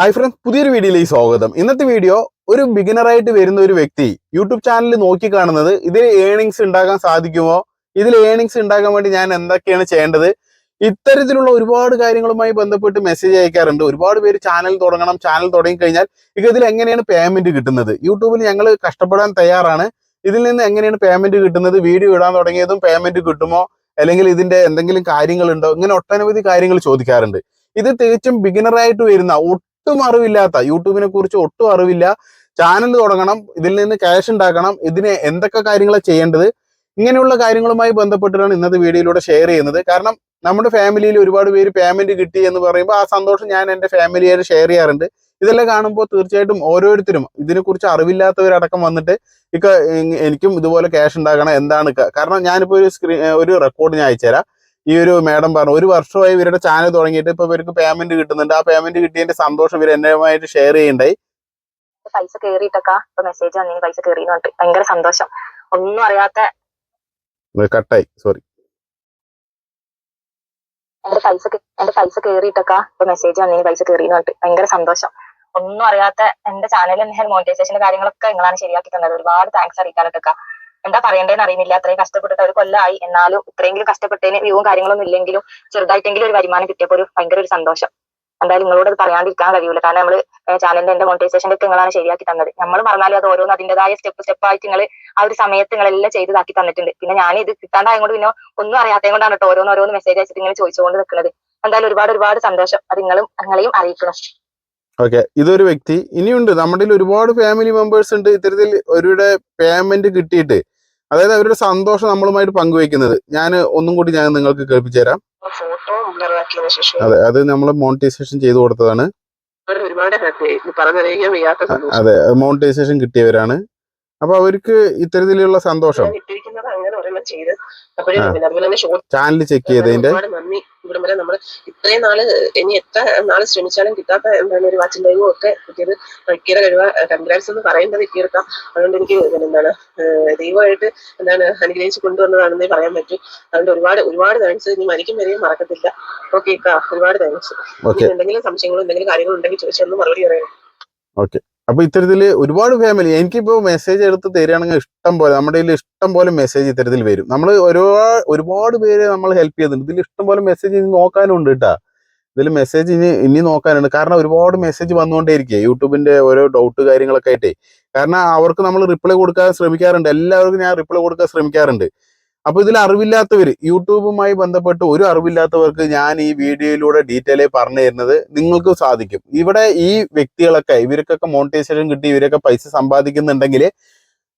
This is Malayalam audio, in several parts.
ഹായ് ഫ്രണ്ട്സ്, പുതിയൊരു വീഡിയോയിലേക്ക് സ്വാഗതം. ഇന്നത്തെ വീഡിയോ ഒരു ബിഗിനറായിട്ട് വരുന്ന ഒരു വ്യക്തി യൂട്യൂബ് ചാനൽ നോക്കി കാണുന്നത് ഇതിൽ ഏണിങ്സ് ഉണ്ടാക്കാൻ സാധിക്കുമോ, ഇതിൽ ഏണിങ്സ് ഉണ്ടാക്കാൻ വേണ്ടി ഞാൻ എന്തൊക്കെയാണ് ചെയ്യേണ്ടത്, ഇത്തരത്തിലുള്ള ഒരുപാട് കാര്യങ്ങളുമായി ബന്ധപ്പെട്ട് മെസ്സേജ് അയക്കാറുണ്ട്. ഒരുപാട് പേര് ചാനൽ തുടങ്ങണം, ചാനൽ തുടങ്ങി കഴിഞ്ഞാൽ ഇതിൽ എങ്ങനെയാണ് പേയ്മെന്റ് കിട്ടുന്നത്, യൂട്യൂബിൽ ഞങ്ങൾ കഷ്ടപ്പെടാൻ തയ്യാറാണ്, ഇതിൽ നിന്ന് എങ്ങനെയാണ് പേയ്മെന്റ് കിട്ടുന്നത്, വീഡിയോ ഇടാൻ തുടങ്ങിയതും പേയ്മെന്റ് കിട്ടുമോ, അല്ലെങ്കിൽ ഇതിന്റെ എന്തെങ്കിലും കാര്യങ്ങളുണ്ടോ, ഇങ്ങനെ ഒട്ടനവധി കാര്യങ്ങൾ ചോദിക്കാറുണ്ട്. ഇത് തികച്ചും ബിഗിനറായിട്ട് വരുന്ന ഒട്ടും അറിവില്ലാത്ത, യൂട്യൂബിനെ കുറിച്ച് ഒട്ടും അറിവില്ല, ചാനൽ തുടങ്ങണം, ഇതിൽ നിന്ന് ക്യാഷ് ഉണ്ടാക്കണം, ഇതിന് എന്തൊക്കെ കാര്യങ്ങളാണ് ചെയ്യേണ്ടത്, ഇങ്ങനെയുള്ള കാര്യങ്ങളുമായി ബന്ധപ്പെട്ടിട്ടാണ് ഇന്നത്തെ വീഡിയോയിലൂടെ ഷെയർ ചെയ്യുന്നത്. കാരണം നമ്മുടെ ഫാമിലിയിൽ ഒരുപാട് പേര് പേയ്മെന്റ് കിട്ടി എന്ന് പറയുമ്പോൾ ആ സന്തോഷം ഞാൻ എൻ്റെ ഫാമിലിയായിട്ട് ഷെയർ ചെയ്യാറുണ്ട്. ഇതെല്ലാം കാണുമ്പോൾ തീർച്ചയായിട്ടും ഓരോരുത്തരും ഇതിനെക്കുറിച്ച് അറിവില്ലാത്തവരടക്കം വന്നിട്ട് എനിക്കും ഇതുപോലെ ക്യാഷ് ഉണ്ടാക്കണം, എന്താണ് കാരണം ഞാനിപ്പോൾ ഒരു റെക്കോർഡ് ഞാൻ അയച്ചുതരാം. ഈ ഒരു മാഡം പറഞ്ഞു, ഒരു വർഷമായി ഇവരുടെ ചാനൽ തുടങ്ങിയിട്ട് ഇപ്പൊ ഇവർക്ക് പേയ്മെന്റ് കിട്ടുന്നുണ്ട്. ആ പേയ്മെന്റ് കിട്ടിയതിന്റെ സന്തോഷം ഇവർ എന്നുമായിട്ട് ഷെയർ ചെയ്യണ്ടായി. പൈസ കേറിയിട്ടൊക്കെ ഇപ്പൊ മെസ്സേജ് വന്നിന് പൈസ കേറിന്ന് പറഞ്ഞിട്ട് ഭയങ്കര സന്തോഷം. ഒന്നും അറിയാത്ത കട്ടായി, സോറി. എന്റെ പൈസ കേറിയിട്ടൊക്കെ ഇപ്പൊ മെസ്സേജ് വന്നിന് പൈസ കേറിന്ന് പറഞ്ഞിട്ട് ഭയങ്കര സന്തോഷം. ഒന്നും അറിയാത്ത എന്റെ ചാനലിൽ മോണിറ്റൈസേഷന്റെ കാര്യങ്ങളൊക്കെ നിങ്ങളാണ് ശരിയാക്കി തന്നത്. ഒരുപാട് താങ്ക്സ് അറിയിക്കാനൊക്കെ. എന്താ പറയേണ്ടതെന്ന് അറിയുന്നില്ല. അത്രയും കഷ്ടപ്പെട്ടിട്ട് ഒരു കൊല്ലമായി, എന്നാലും ഇത്രയെങ്കിലും കഷ്ടപ്പെട്ടതിന് വ്യൂവും കാര്യങ്ങളൊന്നും ഇല്ലെങ്കിലും ചെറുതായിട്ടെങ്കിലും ഒരു വരുമാനം കിട്ടിയപ്പോൾ ഭയങ്കര ഒരു സന്തോഷം. എന്തായാലും നിങ്ങളോട് അത് പറയാണ്ടിരിക്കാൻ കഴിയൂല. കാരണം നമ്മള് ചാനലിന്റെ എന്റെ മോണിറ്റൈസേഷന്റെ ഒക്കെ നിങ്ങളാണ് ശരിയാക്കി തന്നത്. നമ്മൾ പറഞ്ഞാലും അത് ഓരോന്ന് അതിന്റേതായ സ്റ്റെപ്പ് ആയിട്ട് നിങ്ങൾ ആ ഒരു സമയത്ത് നിങ്ങളെല്ലാം ചെയ്തതാക്കി തന്നിട്ടുണ്ട്. പിന്നെ ഞാൻ ഇത് കിട്ടാണ്ടായതുകൊണ്ട് പിന്നെ ഒന്നും അറിയാത്തത് കൊണ്ടാണ് കേട്ടോ ഓരോന്ന് മെസ്സേജ് അയച്ചിട്ട് ഇങ്ങനെ ചോദിച്ചുകൊണ്ട് നിൽക്കുന്നത്. എന്തായാലും ഒരുപാട് സന്തോഷം. അത് നിങ്ങളെയും അറിയിക്കണം. ഓക്കെ, ഇതൊരു വ്യക്തി ഇനിയുണ്ട്. നമ്മുടെ ഒരുപാട് ഫാമിലി മെമ്പേഴ്സ് ഉണ്ട് ഇത്തരത്തിൽ അവരുടെ പേയ്മെന്റ് കിട്ടിയിട്ട്, അതായത് അവരുടെ സന്തോഷം നമ്മളുമായിട്ട് പങ്കുവെക്കുന്നത്. ഞാൻ ഒന്നും കൂടി നിങ്ങൾക്ക് കേൾപ്പിച്ചു തരാം. അതെ, അത് നമ്മൾ മോണിറ്റൈസേഷൻ ചെയ്തു കൊടുത്തതാണ്. അതെ, മോണിറ്റൈസേഷൻ കിട്ടിയവരാണ്. അപ്പൊ അവർക്ക് ഇത്തരത്തിലുള്ള സന്തോഷം ചാനൽ ചെക്ക് ചെയ്തതിന്റെ ഇവിടം വരെ നമ്മൾ ഇത്രയും നാള് ഇനി എത്ര നാള് ശ്രമിച്ചാലും കിട്ടാത്ത എന്താണ് ഒരു വാച്ചിങ് ടൈമും ഒക്കെ കിട്ടിയത്. ഇക്കിയുടെ കഴിവ കൺഗ്രാറ്റ്സ് എന്ന് പറയേണ്ടത് ഇക്കിയെടുക്കാം. അതുകൊണ്ട് എനിക്ക് എന്താണ് ദൈവമായിട്ട് എന്താണ് അനുഗ്രഹിച്ച് കൊണ്ടുവന്നതാണെന്നേ പറയാൻ പറ്റും. അതുകൊണ്ട് ഒരുപാട് താങ്ക്സ്. ഇനി മരിക്കും വരെയും മറക്കത്തില്ല. ഓക്കെ ഇക്ക, ഒരുപാട് താങ്ക്സ്. എന്തെങ്കിലും സംശയങ്ങളോ എന്തെങ്കിലും കാര്യങ്ങളോ ഉണ്ടെങ്കിൽ ചോദിച്ചൊന്ന് മറുപടി പറയണം. ഓക്കെ, അപ്പൊ ഇത്തരത്തില് ഒരുപാട് ഫാമിലി എനിക്കിപ്പോ മെസ്സേജ് എടുത്ത് തരികയാണെങ്കിൽ ഇഷ്ടം പോലെ, നമ്മുടെ കയ്യിൽ ഇഷ്ടം പോലെ മെസ്സേജ് ഇത്തരത്തിൽ വരും. നമ്മൾ ഒരുപാട് പേര് നമ്മൾ ഹെൽപ്പ് ചെയ്തിട്ടുണ്ട്. ഇതിൽ ഇഷ്ടം പോലെ മെസ്സേജ് ഇനി നോക്കാനുണ്ട് കേട്ടാ. ഇതിൽ മെസ്സേജ് ഇനി നോക്കാനുണ്ട്. കാരണം ഒരുപാട് മെസ്സേജ് വന്നുകൊണ്ടേയിരിക്കുക യൂട്യൂബിന്റെ ഓരോ ഡൗട്ട് കാര്യങ്ങളൊക്കെ ആയിട്ടേ. കാരണം അവർക്ക് നമ്മൾ റിപ്ലൈ കൊടുക്കാൻ ശ്രമിക്കാറുണ്ട്. എല്ലാവർക്കും ഞാൻ റിപ്ലൈ കൊടുക്കാൻ ശ്രമിക്കാറുണ്ട്. അപ്പൊ ഇതിൽ അറിവില്ലാത്തവർ, യൂട്യൂബുമായി ബന്ധപ്പെട്ട് ഒരു അറിവില്ലാത്തവർക്ക് ഞാൻ ഈ വീഡിയോയിലൂടെ ഡീറ്റെയിൽ ആയി പറഞ്ഞു തരുന്നത് നിങ്ങൾക്ക് സാധിക്കും. ഇവിടെ ഈ വ്യക്തികളൊക്കെ, ഇവർക്കൊക്കെ മോണിറ്റൈസേഷൻ കിട്ടി, ഇവരൊക്കെ പൈസ സമ്പാദിക്കുന്നുണ്ടെങ്കിൽ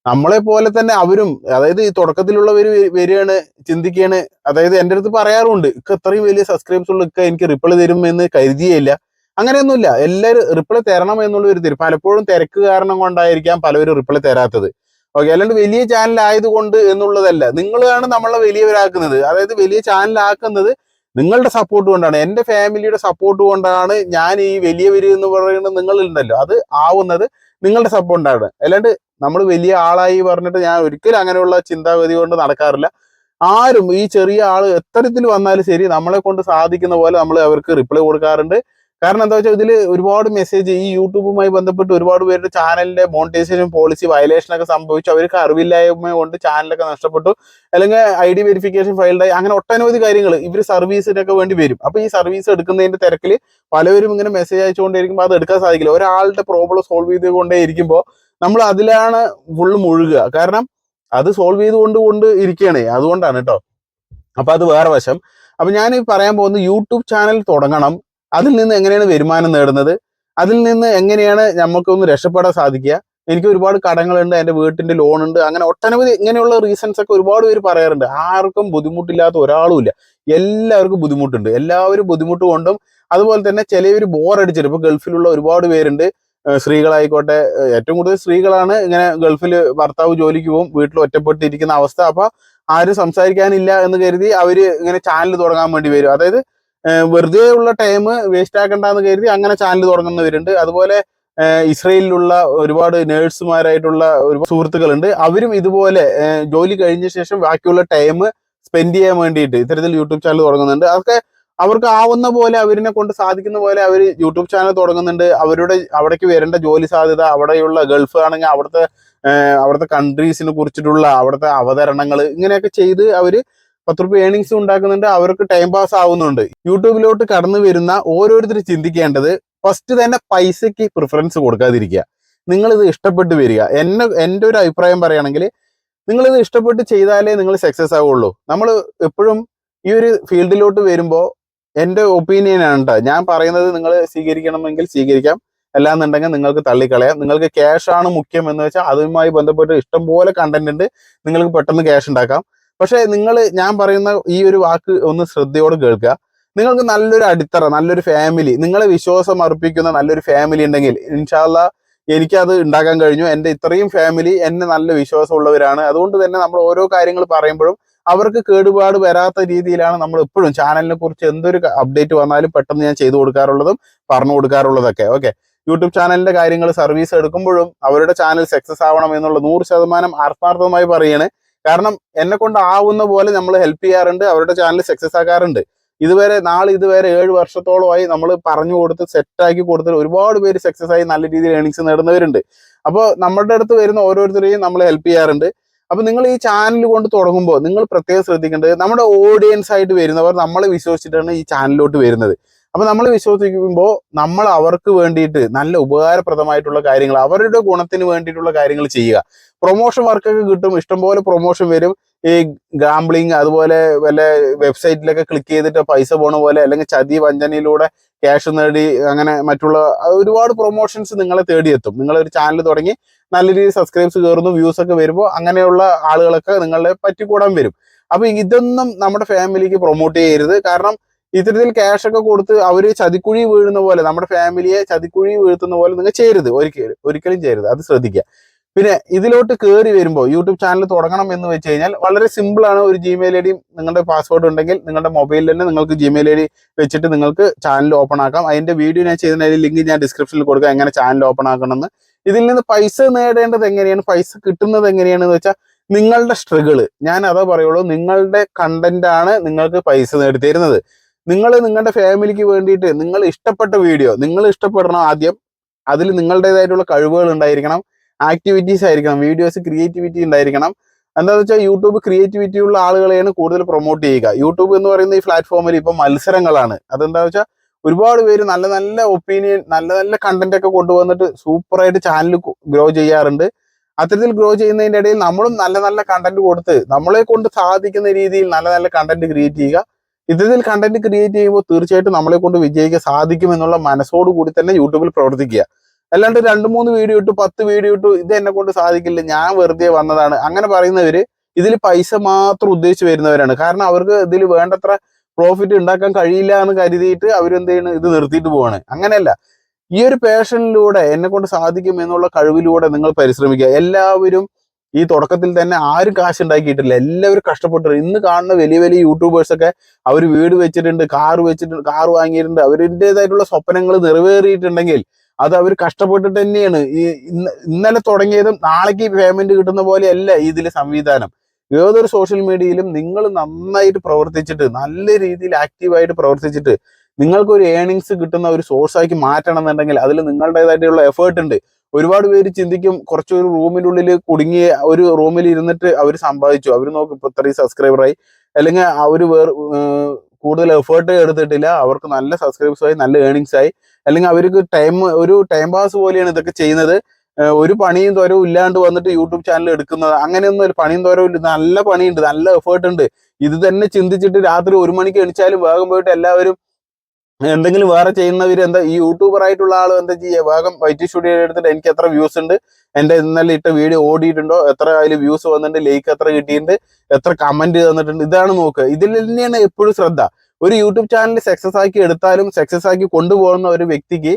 നമ്മളെ പോലെ തന്നെ അവരും, അതായത് ഈ തുടക്കത്തിലുള്ളവർ വരികയാണ്, ചിന്തിക്കുകയാണ്. അതായത് എൻ്റെ അടുത്ത് പറയാറുണ്ട്, ഇത്രയും വലിയ സബ്സ്ക്രൈബ്സ് ഉള്ള എനിക്ക് റിപ്ലൈ തരും എന്ന് കരുതിയില്ല. അങ്ങനെയൊന്നുമില്ല, എല്ലാവരും റിപ്ലൈ തരണം എന്നുള്ളവർ തരും. പലപ്പോഴും തിരക്ക് കാരണം കൊണ്ടായിരിക്കാം പലവരും റിപ്ലൈ തരാത്തത്. ഓക്കെ, അല്ലാണ്ട് വലിയ ചാനൽ ആയതുകൊണ്ട് എന്നുള്ളതല്ല. നിങ്ങളാണ് നമ്മളെ വലിയവരാക്കുന്നത്. അതായത് വലിയ ചാനലാക്കുന്നത് നിങ്ങളുടെ സപ്പോർട്ട് കൊണ്ടാണ്, എൻ്റെ ഫാമിലിയുടെ സപ്പോർട്ട് കൊണ്ടാണ് ഞാൻ ഈ വലിയവര് എന്ന് പറയുന്നത് നിങ്ങളുണ്ടല്ലോ, അത് ആവുന്നത് നിങ്ങളുടെ സപ്പോർട്ടാണ്. അല്ലാണ്ട് നമ്മൾ വലിയ ആളായി പറഞ്ഞിട്ട് ഞാൻ ഒരിക്കലും അങ്ങനെയുള്ള ചിന്താഗതി കൊണ്ട് നടക്കാറില്ല. ആരും ഈ ചെറിയ ആള് എത്തരത്തിൽ വന്നാലും ശരി, നമ്മളെ കൊണ്ട് സാധിക്കുന്ന പോലെ നമ്മൾ അവർക്ക് റിപ്ലൈ കൊടുക്കാറുണ്ട്. കാരണം എന്താ വെച്ചാൽ ഇതിൽ ഒരുപാട് മെസ്സേജ് ഈ യൂട്യൂബുമായി ബന്ധപ്പെട്ട് ഒരുപാട് പേരുടെ ചാനലിന്റെ മോണിറ്റൈസേഷൻ പോളിസി വയലേഷൻ ഒക്കെ സംഭവിച്ചു. അവർക്ക് അറിവില്ലായ്മ കൊണ്ട് ചാനലൊക്കെ നഷ്ടപ്പെട്ടു, അല്ലെങ്കിൽ ID വെരിഫിക്കേഷൻ ഫെയിൽഡായി, അങ്ങനെ ഒട്ടനവധി കാര്യങ്ങൾ ഇവർ സർവീസിനൊക്കെ വേണ്ടി വരും. അപ്പൊ ഈ സർവീസ് എടുക്കുന്നതിന്റെ തിരക്കിൽ പലവരും ഇങ്ങനെ മെസ്സേജ് അയച്ചുകൊണ്ടേയിരിക്കുമ്പോൾ അത് എടുക്കാൻ സാധിക്കില്ല. ഒരാളുടെ പ്രോബ്ലം സോൾവ് ചെയ്തുകൊണ്ടേ ഇരിക്കുമ്പോൾ നമ്മൾ അതിലാണ് ഫുള്ള് മുഴുകുക. കാരണം അത് സോൾവ് ചെയ്തുകൊണ്ട് ഇരിക്കുകയാണ്. അതുകൊണ്ടാണ് കേട്ടോ. അപ്പൊ അത് വേറെ വശം. അപ്പൊ ഞാൻ പറയാൻ പോകുന്നത് യൂട്യൂബ് ചാനൽ തുടങ്ങണം, അതിൽ നിന്ന് എങ്ങനെയാണ് വരുമാനം നേടുന്നത്, അതിൽ നിന്ന് എങ്ങനെയാണ് നമുക്കൊന്ന് രക്ഷപ്പെടാൻ സാധിക്കുക. എനിക്ക് ഒരുപാട് കടങ്ങളുണ്ട്, എൻ്റെ വീട്ടിൻ്റെ ലോൺ ഉണ്ട്, അങ്ങനെ ഒട്ടനവധി ഇങ്ങനെയുള്ള റീസൺസ് ഒക്കെ ഒരുപാട് പേര് പറയാറുണ്ട്. ആർക്കും ബുദ്ധിമുട്ടില്ലാത്ത ഒരാളും ഇല്ല, എല്ലാവർക്കും ബുദ്ധിമുട്ടുണ്ട്. എല്ലാവരും ബുദ്ധിമുട്ട് കൊണ്ടും അതുപോലെ തന്നെ ചിലവർ ബോറടിച്ചിട്ട്, ഇപ്പോൾ ഗൾഫിലുള്ള ഒരുപാട് പേരുണ്ട്, സ്ത്രീകളായിക്കോട്ടെ, ഏറ്റവും കൂടുതൽ സ്ത്രീകളാണ് ഇങ്ങനെ ഗൾഫിൽ ഭർത്താവ് ജോലിക്ക് പോകും, വീട്ടിൽ ഒറ്റപ്പെട്ടിരിക്കുന്ന അവസ്ഥ. അപ്പൊ ആരും സംസാരിക്കാനില്ല എന്ന് കരുതി അവര് ഇങ്ങനെ ചാനൽ തുടങ്ങാൻ വേണ്ടി വരും. അതായത് വെറുതെ ഉള്ള ടൈം വേസ്റ്റ് ആക്കണ്ടെന്ന് കരുതി അങ്ങനെ ചാനൽ തുടങ്ങുന്നവരുണ്ട്. അതുപോലെ ഇസ്രയേലിലുള്ള ഒരുപാട് നേഴ്സുമാരായിട്ടുള്ള ഒരുപാട് സുഹൃത്തുക്കളുണ്ട്. അവരും ഇതുപോലെ ജോലി കഴിഞ്ഞ ശേഷം ബാക്കിയുള്ള ടൈം സ്പെൻഡ് ചെയ്യാൻ വേണ്ടിയിട്ട് ഇത്തരത്തിൽ യൂട്യൂബ് ചാനൽ തുടങ്ങുന്നുണ്ട്. അതൊക്കെ അവർക്ക് ആവുന്ന പോലെ അവരിനെ കൊണ്ട് സാധിക്കുന്ന പോലെ അവർ യൂട്യൂബ് ചാനൽ തുടങ്ങുന്നുണ്ട്. അവിടേക്ക് വരേണ്ട ജോലി സാധ്യത, അവിടെയുള്ള ഗൾഫ് ആണെങ്കിൽ അവിടുത്തെ കൺട്രീസിനെ കുറിച്ചിട്ടുള്ള അവിടുത്തെ അവതരണങ്ങൾ ഇങ്ങനെയൊക്കെ ചെയ്ത് അവര് 10 രൂപ ഏണിങ്സ് ഉണ്ടാക്കുന്നുണ്ട്. അവർക്ക് ടൈം പാസ് ആവുന്നുണ്ട്. യൂട്യൂബിലോട്ട് കടന്നു വരുന്ന ഓരോരുത്തരും ചിന്തിക്കേണ്ടത് ഫസ്റ്റ് തന്നെ പൈസയ്ക്ക് പ്രിഫറൻസ് കൊടുക്കാതിരിക്കുക. നിങ്ങളിത് ഇഷ്ടപ്പെട്ട് വരിക. എൻ്റെ ഒരു അഭിപ്രായം പറയുകയാണെങ്കിൽ നിങ്ങളിത് ഇഷ്ടപ്പെട്ട് ചെയ്താലേ നിങ്ങൾ സക്സസ് ആവുള്ളൂ. നമ്മൾ എപ്പോഴും ഈ ഒരു ഫീൽഡിലോട്ട് വരുമ്പോൾ എൻ്റെ ഒപ്പീനിയനാണ് കേട്ടോ ഞാൻ പറയുന്നത്. നിങ്ങൾ സ്വീകരിക്കണമെങ്കിൽ സ്വീകരിക്കാം, അല്ലാന്നുണ്ടെങ്കിൽ നിങ്ങൾക്ക് തള്ളിക്കളയാം. നിങ്ങൾക്ക് ക്യാഷ് ആണ് മുഖ്യം എന്ന് വെച്ചാൽ അതുമായി ബന്ധപ്പെട്ട് ഇഷ്ടംപോലെ കണ്ടന്റ് ഉണ്ട്, നിങ്ങൾക്ക് പെട്ടെന്ന് ക്യാഷ് ഉണ്ടാക്കാം. പക്ഷേ ഞാൻ പറയുന്ന ഈ ഒരു വാക്ക് ഒന്ന് ശ്രദ്ധയോടെ കേൾക്കുക. നിങ്ങൾക്ക് നല്ലൊരു അടിത്തറ, നല്ലൊരു ഫാമിലി, നിങ്ങളെ വിശ്വാസം അർപ്പിക്കുന്ന നല്ലൊരു ഫാമിലി ഉണ്ടെങ്കിൽ ഇൻഷാല്ലാ എനിക്കത് ഉണ്ടാക്കാൻ കഴിഞ്ഞു. എൻ്റെ ഇത്രയും ഫാമിലി എന്നെ നല്ല വിശ്വാസമുള്ളവരാണ്. അതുകൊണ്ട് തന്നെ നമ്മൾ ഓരോ കാര്യങ്ങൾ പറയുമ്പോഴും അവർക്ക് കേടുപാട് വരാത്ത രീതിയിലാണ് നമ്മൾ എപ്പോഴും ചാനലിനെ കുറിച്ച് എന്തൊരു അപ്ഡേറ്റ് വന്നാലും പെട്ടെന്ന് ഞാൻ ചെയ്തു കൊടുക്കാറുള്ളതും പറഞ്ഞു കൊടുക്കാറുള്ളതൊക്കെ. ഓക്കെ, യൂട്യൂബ് ചാനലിന്റെ കാര്യങ്ങൾ സർവീസ് എടുക്കുമ്പോഴും അവരുടെ ചാനൽ സക്സസ് ആവണം എന്നുള്ള 100% ആത്മാർത്ഥമായി പറയാണ്. കാരണം എന്നെ കൊണ്ട് ആവുന്ന പോലെ നമ്മൾ ഹെൽപ്പ് ചെയ്യാറുണ്ട്, അവരുടെ ചാനൽ സക്സസ് ആക്കാറുണ്ട്. ഇതുവരെ 7 വർഷത്തോളമായി നമ്മൾ പറഞ്ഞു കൊടുത്ത് സെറ്റാക്കി കൊടുത്തിട്ട് ഒരുപാട് പേര് സക്സസ് ആയി നല്ല രീതിയിൽ ഏണിങ്സ് നേടുന്നവരുണ്ട്. അപ്പോൾ നമ്മുടെ അടുത്ത് വരുന്ന ഓരോരുത്തരെയും നമ്മൾ ഹെൽപ്പ് ചെയ്യാറുണ്ട്. അപ്പൊ നിങ്ങൾ ഈ ചാനൽ കൊണ്ട് തുടങ്ങുമ്പോൾ നിങ്ങൾ പ്രത്യേകം ശ്രദ്ധിക്കേണ്ടത് നമ്മുടെ ഓഡിയൻസ് ആയിട്ട് വരുന്നവർ നമ്മളെ വിശ്വസിച്ചിട്ടാണ് ഈ ചാനലിലോട്ട് വരുന്നത്. അപ്പൊ നമ്മൾ വിശ്വസിക്കുമ്പോൾ നമ്മൾ അവർക്ക് വേണ്ടിയിട്ട് നല്ല ഉപകാരപ്രദമായിട്ടുള്ള കാര്യങ്ങൾ, അവരുടെ ഗുണത്തിന് വേണ്ടിയിട്ടുള്ള കാര്യങ്ങൾ ചെയ്യുക. പ്രൊമോഷൻ വർക്കൊക്കെ കിട്ടും, ഇഷ്ടംപോലെ പ്രൊമോഷൻ വരും. ഈ ഗാംബ്ലിങ് അതുപോലെ വല്ല വെബ്സൈറ്റിലൊക്കെ ക്ലിക്ക് ചെയ്തിട്ട് പൈസ പോണ പോലെ, അല്ലെങ്കിൽ ചതി വഞ്ചനയിലൂടെ ക്യാഷ് നേടി അങ്ങനെ മറ്റുള്ള ഒരുപാട് പ്രൊമോഷൻസ് നിങ്ങളെ തേടിയെത്തും. നിങ്ങളൊരു ചാനൽ തുടങ്ങി നല്ല രീതിയിൽ സബ്സ്ക്രൈബ്സ് കയറുന്നു, വ്യൂസ് ഒക്കെ വരുമ്പോൾ അങ്ങനെയുള്ള ആളുകളൊക്കെ നിങ്ങളെ പറ്റിക്കൂടാൻ വരും. അപ്പൊ ഇതൊന്നും നമ്മുടെ ഫാമിലിക്ക് പ്രൊമോട്ട് ചെയ്യരുത്. കാരണം ഇത്തരത്തിൽ ക്യാഷ് ഒക്കെ കൊടുത്ത് അവര് ചതിക്കുഴി വീഴുന്ന പോലെ, നമ്മുടെ ഫാമിലിയെ ചതിക്കുഴി വീഴ്ത്തുന്ന പോലെ നിങ്ങൾ ചെയ്യരുത്, ഒരിക്കലും ചെയ്യരുത്. അത് ശ്രദ്ധിക്കുക. പിന്നെ ഇതിലോട്ട് കയറി വരുമ്പോൾ യൂട്യൂബ് ചാനൽ തുടങ്ങണം എന്ന് വെച്ച് കഴിഞ്ഞാൽ വളരെ സിമ്പിൾ ആണ്. ഒരു ജിമെയിൽ ഐ ഡിയും നിങ്ങളുടെ പാസ്വേഡ് ഉണ്ടെങ്കിൽ നിങ്ങളുടെ മൊബൈലിൽ തന്നെ നിങ്ങൾക്ക് ജിമെയിൽ ഐ ഡി വെച്ചിട്ട് നിങ്ങൾക്ക് ചാനൽ ഓപ്പൺ ആക്കാം. അതിന്റെ വീഡിയോ ഞാൻ ചെയ്തതിന്റെ ലിങ്ക് ഞാൻ ഡിസ്ക്രിപ്ഷനിൽ കൊടുക്കാം, എങ്ങനെ ചാനൽ ഓപ്പൺ ആക്കണമെന്ന്. ഇതിൽ നിന്ന് പൈസ നേടേണ്ടത് എങ്ങനെയാണ്, പൈസ കിട്ടുന്നത് എങ്ങനെയാണെന്ന് വെച്ചാൽ നിങ്ങളുടെ സ്ട്രഗിള്, ഞാൻ അതാ പറയുള്ളൂ, നിങ്ങളുടെ കണ്ടന്റ് ആണ് നിങ്ങൾക്ക് പൈസ നേടിത്തരുന്നത്. നിങ്ങളുടെ ഫാമിലിക്ക് വേണ്ടിയിട്ട് നിങ്ങൾ ഇഷ്ടപ്പെട്ട വീഡിയോ നിങ്ങൾ ഇഷ്ടപ്പെടണം ആദ്യം. അതിൽ നിങ്ങളുടേതായിട്ടുള്ള കഴിവുകൾ ഉണ്ടായിരിക്കണം, ആക്ടിവിറ്റീസ് ആയിരിക്കണം, വീഡിയോസ് ക്രിയേറ്റിവിറ്റി ഉണ്ടായിരിക്കണം. എന്താണെന്ന് വെച്ചാൽ യൂട്യൂബ് ക്രിയേറ്റിവിറ്റി ഉള്ള ആളുകളെയാണ് കൂടുതൽ പ്രൊമോട്ട് ചെയ്യുക. യൂട്യൂബ് എന്ന് പറയുന്ന ഈ പ്ലാറ്റ്ഫോമിൽ ഇപ്പം മത്സരങ്ങളാണ്. അതെന്താണെന്ന് വെച്ചാൽ ഒരുപാട് പേര് നല്ല നല്ല ഒപ്പീനിയൻ, നല്ല നല്ല കണ്ടന്റ് ഒക്കെ കൊണ്ടുവന്നിട്ട് സൂപ്പറായിട്ട് ചാനൽ ഗ്രോ ചെയ്യാറുണ്ട്. അത്തരത്തിൽ ഗ്രോ ചെയ്യുന്നതിൻ്റെ ഇടയിൽ നമ്മളും നല്ല നല്ല കണ്ടന്റ് കൊടുത്ത് നമ്മളെ കൊണ്ട് സാധിക്കുന്ന രീതിയിൽ നല്ല നല്ല കണ്ടന്റ് ക്രിയേറ്റ് ചെയ്യുക. ഇത്തരത്തിൽ കണ്ടന്റ് ക്രിയേറ്റ് ചെയ്യുമ്പോൾ തീർച്ചയായിട്ടും നമ്മളെ കൊണ്ട് വിജയിക്കാൻ സാധിക്കും എന്നുള്ള മനസ്സോട് കൂടി തന്നെ യൂട്യൂബിൽ പ്രവർത്തിക്കുക. അല്ലാണ്ട് 2-3 വീഡിയോ ഇട്ടു, 10 വീഡിയോ ഇട്ടു, ഇത് എന്നെ കൊണ്ട് സാധിക്കില്ല, ഞാൻ വെറുതെ വന്നതാണ്, അങ്ങനെ പറയുന്നവര് ഇതിൽ പൈസ മാത്രം ഉദ്ദേശിച്ച് വരുന്നവരാണ്. കാരണം അവർക്ക് ഇതിൽ വേണ്ടത്ര പ്രോഫിറ്റ് ഉണ്ടാക്കാൻ കഴിയില്ല എന്ന് കരുതിയിട്ട് അവരെന്ത് ചെയ്യണം, ഇത് നിർത്തിയിട്ട് പോവാണ്. അങ്ങനെയല്ല, ഈ ഒരു പാഷനിലൂടെ എന്നെ കൊണ്ട് സാധിക്കും എന്നുള്ള കഴിവിലൂടെ നിങ്ങൾ പരിശ്രമിക്കുക. എല്ലാവരും ഈ തുടക്കത്തിൽ തന്നെ ആരും കാശ് ഉണ്ടാക്കിയിട്ടില്ല, എല്ലാവരും കഷ്ടപ്പെട്ടിട്ടുണ്ട്. ഇന്ന് കാണുന്ന വലിയ വലിയ യൂട്യൂബേഴ്സൊക്കെ അവർ വീട് വെച്ചിട്ടുണ്ട്, കാർ വാങ്ങിയിട്ടുണ്ട്, അവരുടേതായിട്ടുള്ള സ്വപ്നങ്ങൾ നിറവേറിയിട്ടുണ്ടെങ്കിൽ അത് അവർ കഷ്ടപ്പെട്ടിട്ട് തന്നെയാണ്. ഇന്നലെ തുടങ്ങിയതും നാളേക്ക് പേയ്മെന്റ് കിട്ടുന്ന പോലെയല്ല ഇതിൽ സംവിധാനം. ഏതൊരു സോഷ്യൽ മീഡിയയിലും നിങ്ങൾ നന്നായിട്ട് പ്രവർത്തിച്ചിട്ട്, നല്ല രീതിയിൽ ആക്റ്റീവായിട്ട് പ്രവർത്തിച്ചിട്ട് നിങ്ങൾക്കൊരു ഏണിങ്സ് കിട്ടുന്ന ഒരു സോഴ്സാക്കി മാറ്റണം എന്നുണ്ടെങ്കിൽ അതിൽ നിങ്ങളുടേതായിട്ടുള്ള എഫേർട്ട് ഉണ്ട്. ഒരുപാട് പേര് ചിന്തിക്കും കുറച്ചൊരു റൂമിനുള്ളിൽ കുടുങ്ങിയ ഒരു റൂമിൽ ഇരുന്നിട്ട് അവർ സമ്പാദിച്ചു, അവർ നോക്കും ഇപ്പൊ 3 സബ്സ്ക്രൈബറായി, അല്ലെങ്കിൽ അവർ കൂടുതൽ എഫേർട്ട് എടുത്തിട്ടില്ല, അവർക്ക് നല്ല സബ്സ്ക്രൈബേഴ്സ് ആയി, നല്ല ഏണിങ്സ് ആയി, അല്ലെങ്കിൽ അവർക്ക് ഒരു ടൈം പാസ് പോലെയാണ് ഇതൊക്കെ ചെയ്യുന്നത്. ഒരു പണിയും തോരവും ഇല്ലാണ്ട് വന്നിട്ട് യൂട്യൂബ് ചാനൽ എടുക്കുന്നത് അങ്ങനെയൊന്നും ഒരു പണിയും തോരവും ഇല്ല. നല്ല പണിയുണ്ട്, നല്ല എഫേർട്ട് ഉണ്ട്. ഇത് തന്നെ ചിന്തിച്ചിട്ട് രാത്രി 1 മണിക്ക് എണിച്ചാലും വേഗം പോയിട്ട് എല്ലാവരും എന്തെങ്കിലും വേറെ ചെയ്യുന്നവർ ഈ യൂട്യൂബർ ആയിട്ടുള്ള ആൾ എന്താ ചെയ്യുക, വേഗം വൈറ്റി സ്റ്റുഡിയോ എടുത്തിട്ട് എനിക്ക് എത്ര വ്യൂസ് ഉണ്ട്, എന്റെ ഇന്നലെ ഇട്ട വീഡിയോ ഓടിയിട്ടുണ്ടോ, എത്ര അതിൽ വ്യൂസ് വന്നിട്ടുണ്ട്, ലൈക്ക് എത്ര കിട്ടിയിട്ടുണ്ട്, എത്ര കമന്റ് തന്നിട്ടുണ്ട്, ഇതാണ് നോക്കുക. ഇതിൽ തന്നെയാണ് എപ്പോഴും ശ്രദ്ധ. ഒരു യൂട്യൂബ് ചാനൽ സക്സസ് ആക്കി എടുത്താലും സക്സസ് ആക്കി കൊണ്ടുപോകുന്ന ഒരു വ്യക്തിക്ക്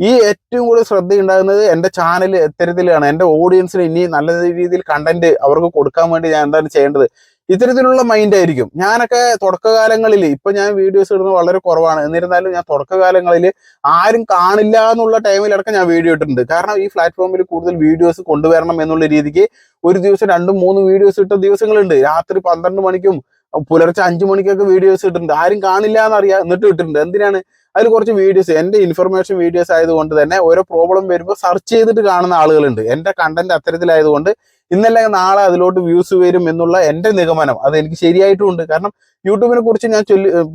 ഈ ഏറ്റവും കൂടുതൽ ശ്രദ്ധ ഉണ്ടാകുന്നത് എന്റെ ചാനൽ എത്തരത്തിലാണ്, എന്റെ ഓഡിയൻസിന് ഇനി നല്ല രീതിയിൽ കണ്ടന്റ് അവർക്ക് കൊടുക്കാൻ വേണ്ടി ഞാൻ എന്താണ് ചെയ്യേണ്ടത്, ഇത്തരത്തിലുള്ള മൈൻഡ് ആയിരിക്കും. ഞാനൊക്കെ തുടക്കകാലങ്ങളിൽ, ഇപ്പൊ ഞാൻ വീഡിയോസ് ഇടുന്നത് വളരെ കുറവാണ്, എന്നിരുന്നാലും ഞാൻ തുടക്കകാലങ്ങളിൽ ആരും കാണില്ല എന്നുള്ള ടൈമിലടക്കം ഞാൻ വീഡിയോ ഇട്ടിട്ടുണ്ട്. കാരണം ഈ പ്ലാറ്റ്ഫോമിൽ കൂടുതൽ വീഡിയോസ് കൊണ്ടുവരണം എന്നുള്ള രീതിക്ക് ഒരു ദിവസം 2-3 വീഡിയോസ് ഇട്ട ദിവസങ്ങളുണ്ട്. രാത്രി 12 മണിക്കും പുലർച്ചെ 5 മണിക്കൊക്കെ വീഡിയോസ് ഇട്ടിട്ടുണ്ട്. ആരും കാണില്ല എന്നറിയാം, എന്നിട്ട് ഇട്ടിട്ടുണ്ട്. എന്തിനാണ്? അതിൽ കുറച്ച് വീഡിയോസ് എൻ്റെ ഇൻഫർമേഷൻ വീഡിയോസ് ആയതുകൊണ്ട് തന്നെ ഓരോ പ്രോബ്ലം വരുമ്പോൾ സെർച്ച് ചെയ്തിട്ട് കാണുന്ന ആളുകളുണ്ട്. എൻ്റെ കണ്ടന്റ് അത്തരത്തിലായതുകൊണ്ട് ഇന്നല്ലെങ്കിൽ നാളെ അതിലോട്ട് വ്യൂസ് വരും എന്നുള്ള എൻ്റെ നിഗമനം അത് എനിക്ക് ശരിയായിട്ടും ഉണ്ട്. കാരണം യൂട്യൂബിനെ കുറിച്ച് ഞാൻ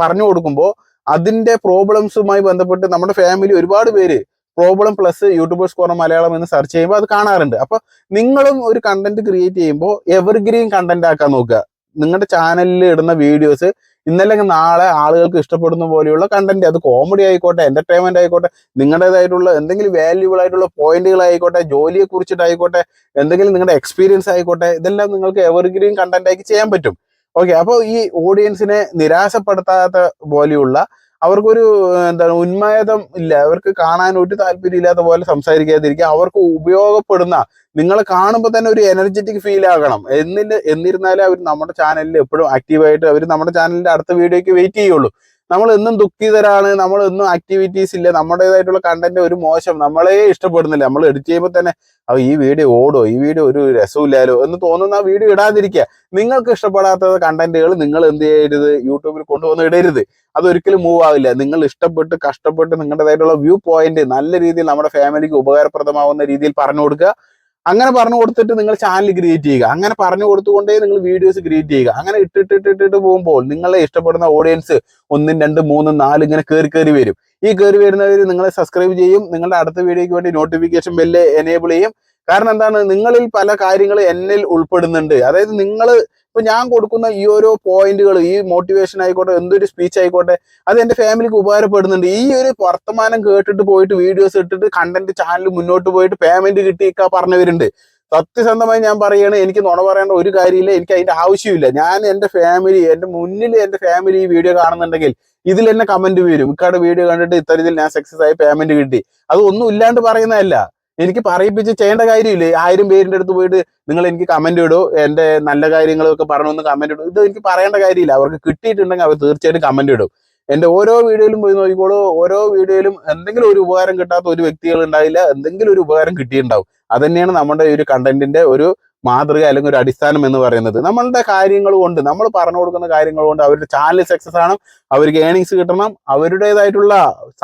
പറഞ്ഞു കൊടുക്കുമ്പോൾ അതിന്റെ പ്രോബ്ലംസുമായി ബന്ധപ്പെട്ട് നമ്മുടെ ഫാമിലി ഒരുപാട് പേര് problem plus YouTubers corner Malayalam എന്ന് സെർച്ച് ചെയ്യുമ്പോൾ അത് കാണാറുണ്ട്. അപ്പൊ നിങ്ങളും ഒരു കണ്ടന്റ് ക്രിയേറ്റ് ചെയ്യുമ്പോൾ എവർഗ്രീൻ കണ്ടന്റ് ആക്കാൻ നോക്കുക. നിങ്ങളുടെ ചാനലിൽ ഇടുന്ന വീഡിയോസ് ഇന്നല്ലെങ്കിൽ നാളെ ആളുകൾക്ക് ഇഷ്ടപ്പെടുന്ന പോലെയുള്ള കണ്ടന്റ്, അത് കോമഡി ആയിക്കോട്ടെ, എന്റർടൈൻമെന്റ് ആയിക്കോട്ടെ, നിങ്ങളുടേതായിട്ടുള്ള എന്തെങ്കിലും വാല്യൂബിൾ ആയിട്ടുള്ള പോയിന്റുകൾ ആയിക്കോട്ടെ, ജോലിയെ കുറിച്ചിട്ടായിക്കോട്ടെ, എന്തെങ്കിലും നിങ്ങളുടെ എക്സ്പീരിയൻസ് ആയിക്കോട്ടെ, ഇതെല്ലാം നിങ്ങൾക്ക് എവർഗ്രീൻ കണ്ടന്റ് ആക്കി ചെയ്യാൻ പറ്റും. ഓക്കെ, അപ്പോൾ ഈ ഓഡിയൻസിനെ നിരാശപ്പെടുത്താത്ത പോലെയുള്ള അവർക്കൊരു എന്താണ് ഉന്മാദം ഇല്ല, അവർക്ക് കാണാൻ ഒരു താല്പര്യം ഇല്ലാത്ത പോലെ സംസാരിക്കാതിരിക്കുക, അവർക്ക് ഉപയോഗപ്പെടുന്ന, നിങ്ങളെ കാണുമ്പോൾ തന്നെ ഒരു എനർജറ്റിക് ഫീൽ ആകണം. എന്നിരുന്നാലേ അവർ നമ്മുടെ ചാനലിൽ എപ്പോഴും ആക്റ്റീവായിട്ട് അവർ നമ്മുടെ ചാനലിന്റെ അടുത്ത വീഡിയോയ്ക്ക് വെയിറ്റ് ചെയ്യുള്ളൂ. നമ്മൾ എന്നും ദുഃഖിതരാണ്, നമ്മൾ എന്നും ആക്ടിവിറ്റീസ് ഇല്ല, നമ്മുടേതായിട്ടുള്ള കണ്ടന്റ് ഒരു മോശം, നമ്മളെ ഇഷ്ടപ്പെടുന്നില്ല, നമ്മൾ എഡിറ്റ് ചെയ്യുമ്പോൾ തന്നെ ഈ വീഡിയോ ഓടോ, ഈ വീഡിയോ ഒരു രസമില്ലാലോ എന്ന് തോന്നുന്ന ആ വീഡിയോ ഇടാതിരിക്കുക. നിങ്ങൾക്ക് ഇഷ്ടപ്പെടാത്ത കണ്ടന്റുകൾ നിങ്ങൾ എന്ത് ചെയ്യരുത്, യൂട്യൂബിൽ കൊണ്ടുവന്ന് ഇടരുത്. അതൊരിക്കലും മൂവ് ആവില്ല. നിങ്ങൾ ഇഷ്ടപ്പെട്ട് കഷ്ടപ്പെട്ട് നിങ്ങളുടേതായിട്ടുള്ള വ്യൂ പോയിന്റ് നല്ല രീതിയിൽ നമ്മുടെ ഫാമിലിക്ക് ഉപകാരപ്രദമാവുന്ന രീതിയിൽ പറഞ്ഞു കൊടുക്കുക. അങ്ങനെ പറഞ്ഞു കൊടുത്തിട്ട് നിങ്ങൾ ചാനൽ ക്രിയേറ്റ് ചെയ്യുക. അങ്ങനെ പറഞ്ഞു കൊടുത്തുകൊണ്ടേ നിങ്ങൾ വീഡിയോസ് ക്രിയേറ്റ് ചെയ്യുക. അങ്ങനെ ഇട്ടിട്ട് പോകുമ്പോൾ നിങ്ങളെ ഇഷ്ടപ്പെടുന്ന ഓഡിയൻസ് 1, 2, 3, 4 ഇങ്ങനെ കയറി വരും. ഈ കയറി വരുന്നവർ നിങ്ങളെ സബ്സ്ക്രൈബ് ചെയ്യും, നിങ്ങളുടെ അടുത്ത വീഡിയോയ്ക്ക് വേണ്ടി നോട്ടിഫിക്കേഷൻ ബെല്ല് എനേബിൾ ചെയ്യും. കാരണം എന്താണ്, നിങ്ങളിൽ പല കാര്യങ്ങൾ എന്നിൽ ഉൾപ്പെടുന്നുണ്ട്. അതായത് ഇപ്പൊ ഞാൻ കൊടുക്കുന്ന ഈ ഓരോ പോയിന്റുകൾ, ഈ മോട്ടിവേഷൻ ആയിക്കോട്ടെ, എന്തൊരു സ്പീച്ച് ആയിക്കോട്ടെ, അത് എന്റെ ഫാമിലിക്ക് ഉപകാരപ്പെടുന്നുണ്ട്. ഈ ഒരു വർത്തമാനം കേട്ടിട്ട് പോയിട്ട് വീഡിയോസ് ഇട്ടിട്ട് കണ്ടന്റ് ചാനൽ മുന്നോട്ട് പോയിട്ട് പേയ്മെന്റ് കിട്ടിയൊക്കെ പറഞ്ഞവരുണ്ട്. സത്യസന്ധമായി ഞാൻ പറയുകയാണ്, എനിക്ക് നുണ പറയേണ്ട ഒരു കാര്യമില്ല, എനിക്ക് അതിന്റെ ആവശ്യമില്ല. ഞാൻ എന്റെ ഫാമിലി, എന്റെ മുന്നിൽ എന്റെ ഫാമിലി ഈ വീഡിയോ കാണുന്നുണ്ടെങ്കിൽ ഇതിൽ തന്നെ കമന്റ് വരും, ഇക്കാടെ വീഡിയോ കണ്ടിട്ട് ഇത്തരത്തിൽ ഞാൻ സക്സസ് ആയി പേയ്മെന്റ് കിട്ടി. അത് ഒന്നും ഇല്ലാണ്ട് പറയുന്നതല്ല, എനിക്ക് പറയിപ്പിച്ച് ചെയ്യേണ്ട കാര്യമില്ലേ. 1000 പേരിന്റെ അടുത്ത് പോയിട്ട് നിങ്ങൾ എനിക്ക് കമന്റ് ഇടൂ, എന്റെ നല്ല കാര്യങ്ങളൊക്കെ പറഞ്ഞൊന്ന് കമന്റ് ഇടും, ഇത് എനിക്ക് പറയേണ്ട കാര്യമില്ല. അവർക്ക് കിട്ടിയിട്ടുണ്ടെങ്കിൽ അവർ തീർച്ചയായിട്ടും കമന്റ് ഇടും. എന്റെ ഓരോ വീഡിയോയിലും പോയി നോക്കിക്കോളൂ, ഓരോ വീഡിയോയിലും എന്തെങ്കിലും ഒരു ഉപകാരം കിട്ടാത്ത ഒരു വ്യക്തികൾ ഉണ്ടാവില്ല, എന്തെങ്കിലും ഒരു ഉപകാരം കിട്ടിയിട്ടുണ്ടാവും. അത് തന്നെയാണ് നമ്മുടെ ഒരു കണ്ടന്റിന്റെ ഒരു മാതൃക അല്ലെങ്കിൽ ഒരു അടിസ്ഥാനം എന്ന് പറയുന്നത്. നമ്മളുടെ കാര്യങ്ങൾ കൊണ്ട്, നമ്മൾ പറഞ്ഞു കൊടുക്കുന്ന കാര്യങ്ങൾ കൊണ്ട് അവരുടെ ചാനൽ സക്സസ് ആണ്, അവർക്ക് ഏണിങ്സ് കിട്ടണം, അവരുടേതായിട്ടുള്ള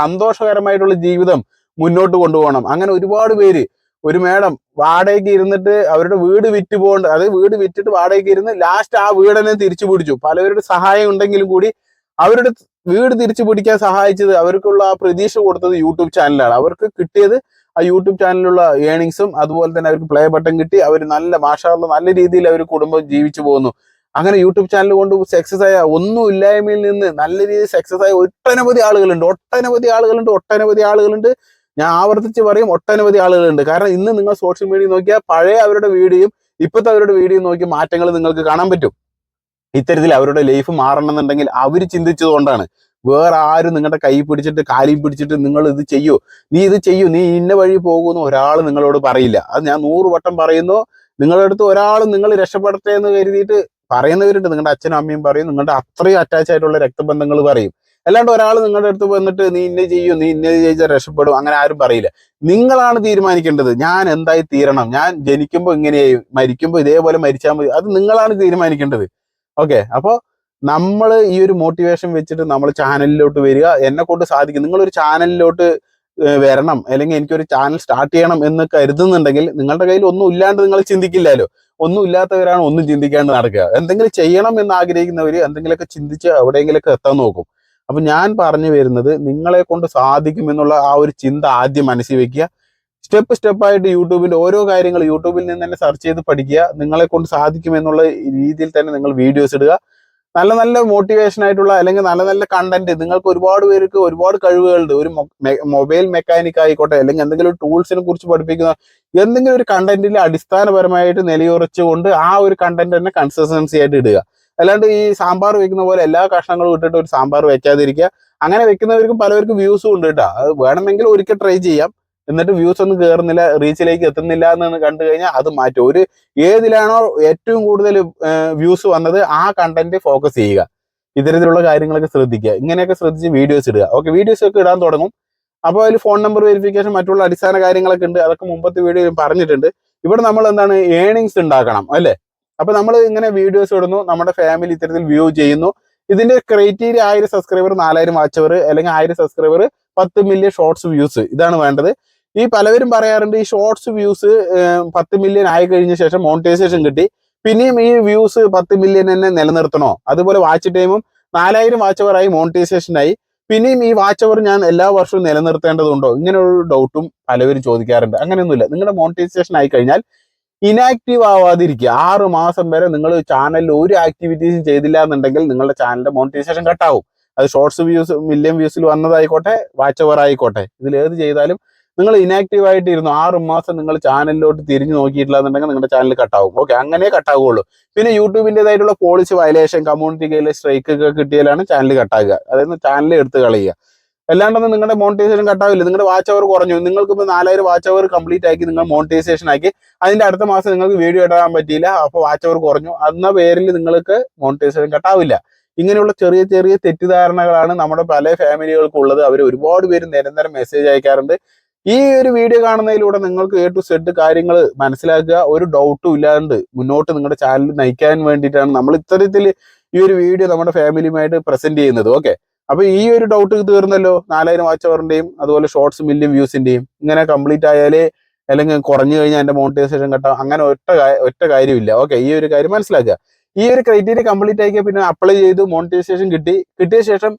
സന്തോഷകരമായിട്ടുള്ള ജീവിതം മുന്നോട്ട് കൊണ്ടുപോകണം. അങ്ങനെ ഒരുപാട് പേര്, ഒരു മേഡം വാടകയ്ക്ക് ഇരുന്നിട്ട് അവരുടെ വീട് വിറ്റ് പോകേണ്ട, അത് വീട് വിറ്റിട്ട് വാടകയ്ക്ക് ഇരുന്ന് ലാസ്റ്റ് ആ വീടിനെ തിരിച്ചു പിടിച്ചു. പലവരുടെ സഹായം ഉണ്ടെങ്കിലും കൂടി അവരുടെ വീട് തിരിച്ചു പിടിക്കാൻ സഹായിച്ചത്, അവർക്കുള്ള ആ പ്രതീക്ഷ കൊടുത്തത് യൂട്യൂബ് ചാനലാണ്. അവർക്ക് കിട്ടിയത് ആ യൂട്യൂബ് ചാനലിലുള്ള ഏണിങ്സും അതുപോലെ തന്നെ അവർക്ക് പ്ലേ ബട്ടൺ കിട്ടി. അവർ മാഷാഅല്ലാഹ് നല്ല രീതിയിൽ അവർ കുടുംബം ജീവിച്ചു പോകുന്നു. അങ്ങനെ യൂട്യൂബ് ചാനൽ കൊണ്ട് സക്സസ് ആയ, ഒന്നും ഇല്ലായ്മയിൽ നിന്ന് നല്ല രീതിയിൽ സക്സസ് ആയ ഒട്ടനവധി ആളുകളുണ്ട്. ഞാൻ ആവർത്തിച്ച് പറയും, ഒട്ടനവധി ആളുകളുണ്ട്. കാരണം ഇന്ന് നിങ്ങൾ സോഷ്യൽ മീഡിയ നോക്കിയാൽ പഴയ അവരുടെ വീഡിയോയും ഇപ്പോഴത്തെ അവരുടെ വീഡിയോ നോക്കി മാറ്റങ്ങൾ നിങ്ങൾക്ക് കാണാൻ പറ്റും. ഇത്തരത്തിൽ അവരുടെ ലൈഫ് മാറണമെന്നുണ്ടെങ്കിൽ അവർ ചിന്തിച്ചതുകൊണ്ടാണ്. വേറെ ആരും നിങ്ങളുടെ കൈ പിടിച്ചിട്ട് കാലിൽ പിടിച്ചിട്ട് നിങ്ങൾ ഇത് ചെയ്യൂ, നീ ഇന്ന വഴി പോകുമെന്ന് ഒരാൾ നിങ്ങളോട് പറയില്ല. അത് ഞാൻ 100 വട്ടം പറയുന്നു. നിങ്ങളുടെ അടുത്ത് ഒരാളും നിങ്ങൾ രക്ഷപ്പെടട്ടെ എന്ന് കരുതിയിട്ട് പറയുന്നവരുണ്ട്. നിങ്ങളുടെ അച്ഛനും അമ്മയും പറയും, നിങ്ങളുടെ അത്രയും അറ്റാച്ച് ആയിട്ടുള്ള രക്തബന്ധങ്ങൾ പറയും. അല്ലാണ്ട് ഒരാൾ നിങ്ങളുടെ അടുത്ത് വന്നിട്ട് നീ ഇന്ന ചെയ്താൽ രക്ഷപ്പെടും, അങ്ങനെ ആരും പറയില്ല. നിങ്ങളാണ് തീരുമാനിക്കേണ്ടത്. ഞാൻ എന്തായി തീരണം, ഞാൻ ജനിക്കുമ്പോൾ ഇങ്ങനെയായി, മരിക്കുമ്പോൾ ഇതേപോലെ മരിച്ചാൽ മതി, അത് നിങ്ങളാണ് തീരുമാനിക്കേണ്ടത്. ഓക്കെ, അപ്പോൾ നമ്മൾ ഈ ഒരു മോട്ടിവേഷൻ വെച്ചിട്ട് നമ്മൾ ചാനലിലോട്ട് വരിക. എന്നെ കൊണ്ട് സാധിക്കും. നിങ്ങളൊരു ചാനലിലോട്ട് വരണം, അല്ലെങ്കിൽ എനിക്കൊരു ചാനൽ സ്റ്റാർട്ട് ചെയ്യണം എന്ന് കരുതുന്നുണ്ടെങ്കിൽ നിങ്ങളുടെ കയ്യിൽ ഒന്നും ഇല്ലാണ്ട് നിങ്ങൾ ചിന്തിക്കില്ലല്ലോ. ഒന്നും ഇല്ലാത്തവരാണ് ഒന്നും ചിന്തിക്കാണ്ട് നടക്കുക. എന്തെങ്കിലും ചെയ്യണം എന്ന് ആഗ്രഹിക്കുന്നവർ എന്തെങ്കിലുമൊക്കെ ചിന്തിച്ച് എവിടെയെങ്കിലൊക്കെ എത്താൻ നോക്കും. അപ്പൊ ഞാൻ പറഞ്ഞു വരുന്നത്, നിങ്ങളെ കൊണ്ട് സാധിക്കും എന്നുള്ള ആ ഒരു ചിന്ത ആദ്യം മനസ്സിൽ വെക്കുക. സ്റ്റെപ്പായിട്ട് യൂട്യൂബിന്റെ ഓരോ കാര്യങ്ങൾ യൂട്യൂബിൽ നിന്ന് തന്നെ സെർച്ച് ചെയ്ത് പഠിക്കുക. നിങ്ങളെ കൊണ്ട് സാധിക്കും എന്നുള്ള രീതിയിൽ തന്നെ നിങ്ങൾ വീഡിയോസ് ഇടുക. നല്ല മോട്ടിവേഷൻ ആയിട്ടുള്ള അല്ലെങ്കിൽ നല്ല കണ്ടന്റ്. നിങ്ങൾക്ക് ഒരുപാട് പേർക്ക് ഒരുപാട് കഴിവുകളുണ്ട്. ഒരു മൊബൈൽ മെക്കാനിക് ആയിക്കോട്ടെ, അല്ലെങ്കിൽ എന്തെങ്കിലും ഒരു ടൂൾസിനെ കുറിച്ച് പഠിപ്പിക്കുന്ന എന്തെങ്കിലും ഒരു കണ്ടന്റിൽ അടിസ്ഥാനപരമായിട്ട് നിലയുറച്ചുകൊണ്ട് ആ ഒരു കണ്ടന്റ് തന്നെ കൺസിസ്റ്റൻസി ആയിട്ട് ഇടുക. അല്ലാണ്ട് ഈ സാമ്പാർ വെക്കുന്ന പോലെ എല്ലാ കഷ്ണങ്ങളും ഇട്ടിട്ട് ഒരു സാമ്പാർ വെക്കാതിരിക്കുക. അങ്ങനെ വെക്കുന്നവർക്കും പലവർക്കും വ്യൂസും ഉണ്ട് കേട്ടോ. അത് വേണമെങ്കിൽ ഒരിക്കൽ ട്രൈ ചെയ്യാം. എന്നിട്ട് വ്യൂസ് ഒന്നും കയറുന്നില്ല, റീച്ചിലേക്ക് എത്തുന്നില്ല എന്ന് കണ്ടു കഴിഞ്ഞാൽ അത് മാറ്റും. ഏതിലാണോ ഏറ്റവും കൂടുതൽ വ്യൂസ് വന്നത് ആ കണ്ടന്റ് ഫോക്കസ് ചെയ്യുക. ഇത്തരത്തിലുള്ള കാര്യങ്ങളൊക്കെ ശ്രദ്ധിക്കുക. ഇങ്ങനെയൊക്കെ ശ്രദ്ധിച്ച് വീഡിയോസ് ഇടുക. ഓക്കെ, വീഡിയോസ് ഒക്കെ ഇടാൻ തുടങ്ങും. അപ്പോൾ അതിൽ ഫോൺ നമ്പർ വെരിഫിക്കേഷൻ, മറ്റുള്ള അടിസ്ഥാന കാര്യങ്ങളൊക്കെ ഉണ്ട്. അതൊക്കെ മുമ്പത്തെ വീഡിയോയിൽ പറഞ്ഞിട്ടുണ്ട്. ഇവിടെ നമ്മൾ എന്താണ്, ഏണിങ്സ് ഉണ്ടാക്കണം അല്ലേ. അപ്പൊ നമ്മൾ ഇങ്ങനെ വീഡിയോസ് ഇടുന്നു, നമ്മുടെ ഫാമിലി ഇത്തരത്തിൽ വ്യൂ ചെയ്യുന്നു. ഇതിന്റെ ക്രൈറ്റീരിയ 1000 സബ്സ്ക്രൈബർ 4000 വാച്ച് അവർ, അല്ലെങ്കിൽ 1000 സബ്സ്ക്രൈബർ 10 മില്യൺ ഷോർട്സ് വ്യൂസ്, ഇതാണ് വേണ്ടത്. ഈ പലവരും പറയാറുണ്ട് ഈ ഷോർട്സ് വ്യൂസ് 10 മില്യൺ ആയി കഴിഞ്ഞ ശേഷം മോണിറ്റൈസേഷൻ കിട്ടി, പിന്നെയും ഈ വ്യൂസ് 10 മില്യൺ തന്നെ നിലനിർത്തണോ? അതുപോലെ വാച്ച് ടൈമും 4000 വാച്ച് അവർ ആയി മോണിറ്റൈസേഷൻ ആയി, പിന്നെയും ഈ വാച്ച് അവർ ഞാൻ എല്ലാ വർഷവും നിലനിർത്തേണ്ടതുണ്ടോ? ഇങ്ങനെ ഒരു ഡൗട്ടും പലവരും ചോദിക്കാറുണ്ട്. അങ്ങനെയൊന്നുമില്ല. നിങ്ങളുടെ മോണിറ്റൈസേഷൻ ആയി കഴിഞ്ഞാൽ ഇനാക്റ്റീവ് ആവാതിരിക്കുക. 6 മാസം വരെ നിങ്ങൾ ചാനലിൽ ഒരു ആക്ടിവിറ്റീസും ചെയ്തില്ല എന്നുണ്ടെങ്കിൽ നിങ്ങളുടെ ചാനലിന്റെ മോണിറ്റൈസേഷൻ കട്ടാവും. അത് ഷോർട്സ് വ്യൂസ് മില്യൺ വ്യൂസിൽ വന്നതായിക്കോട്ടെ, വാച്ച് അവർ ആയിക്കോട്ടെ, ഇതിൽ ഏത് ചെയ്താലും നിങ്ങൾ ഇനാക്റ്റീവ് ആയിട്ട് ഇരുന്നു 6 മാസം നിങ്ങൾ ചാനലിലോട്ട് തിരിഞ്ഞു നോക്കിയിട്ടില്ല എന്നുണ്ടെങ്കിൽ നിങ്ങളുടെ ചാനൽ കട്ടാവും. ഓക്കെ, അങ്ങനെ കട്ടാവുള്ളൂ. പിന്നെ യൂട്യൂബിൻ്റെതായിട്ടുള്ള പോളിസി വയലേഷൻ, കമ്മ്യൂണിറ്റി കയ്യിലെ സ്ട്രൈക്ക് ഒക്കെ കിട്ടിയാലാണ് ചാനൽ കട്ടാകുക. അതായത് ചാനൽ എടുത്ത് കളയുക. അല്ലാണ്ടൊന്നും നിങ്ങളുടെ മോണിറ്റൈസേഷൻ കട്ടാവില്ല. നിങ്ങളുടെ വാച്ച് അവർ കുറഞ്ഞു, നിങ്ങൾക്ക് ഇപ്പോൾ 4000 വാച്ച് അവർ കംപ്ലീറ്റ് ആക്കി നിങ്ങൾ മോണിറ്റൈസേഷൻ ആക്കി, അതിന്റെ അടുത്ത മാസം നിങ്ങൾക്ക് വീഡിയോ ഇടാൻ പറ്റിയില്ല, അപ്പോൾ വാച്ച് അവർ കുറഞ്ഞു, എന്ന പേരിൽ നിങ്ങൾക്ക് മോണിറ്റൈസേഷൻ കട്ടാവില്ല. ഇങ്ങനെയുള്ള ചെറിയ ചെറിയ തെറ്റിദ്ധാരണകളാണ് നമ്മുടെ പല ഫാമിലികൾക്കും ഉള്ളത്. അവർ ഒരുപാട് പേര് നിരന്തരം മെസ്സേജ് അയക്കാറുണ്ട്. ഈ ഒരു വീഡിയോ കാണുന്നതിലൂടെ നിങ്ങൾക്ക് A to Z കാര്യങ്ങൾ മനസ്സിലാക്കുക. ഒരു ഡൗട്ടും ഇല്ലാണ്ട് മുന്നോട്ട് നിങ്ങളുടെ ചാനൽ നയിക്കാൻ വേണ്ടിയിട്ടാണ് നമ്മൾ ഇത്തരത്തിൽ ഈ ഒരു വീഡിയോ നമ്മുടെ ഫാമിലിയുമായിട്ട് പ്രസന്റ് ചെയ്യുന്നത്. ഓക്കെ, അപ്പൊ ഈ ഒരു ഡൗട്ട് തീർന്നല്ലോ. 4000 വാച്ച് അവറിന്റെയും അതുപോലെ ഷോർട്സ് മില്യൺ വ്യൂസിന്റെയും ഇങ്ങനെ കംപ്ലീറ്റ് ആയാലേ, അല്ലെങ്കിൽ കുറഞ്ഞു കഴിഞ്ഞാൽ എന്റെ മോണിറ്റൈസേഷൻ കട്ടാം, അങ്ങനെ ഒറ്റ കാര്യമില്ല. ഓക്കെ, ഈ ഒരു കാര്യം മനസ്സിലാക്കുക. ഈ ഒരു ക്രൈറ്റീരിയ കംപ്ലീറ്റ് ആക്കിയാൽ പിന്നെ അപ്ലൈ ചെയ്തു, മോണിറ്റൈസേഷൻ കിട്ടിയ ശേഷം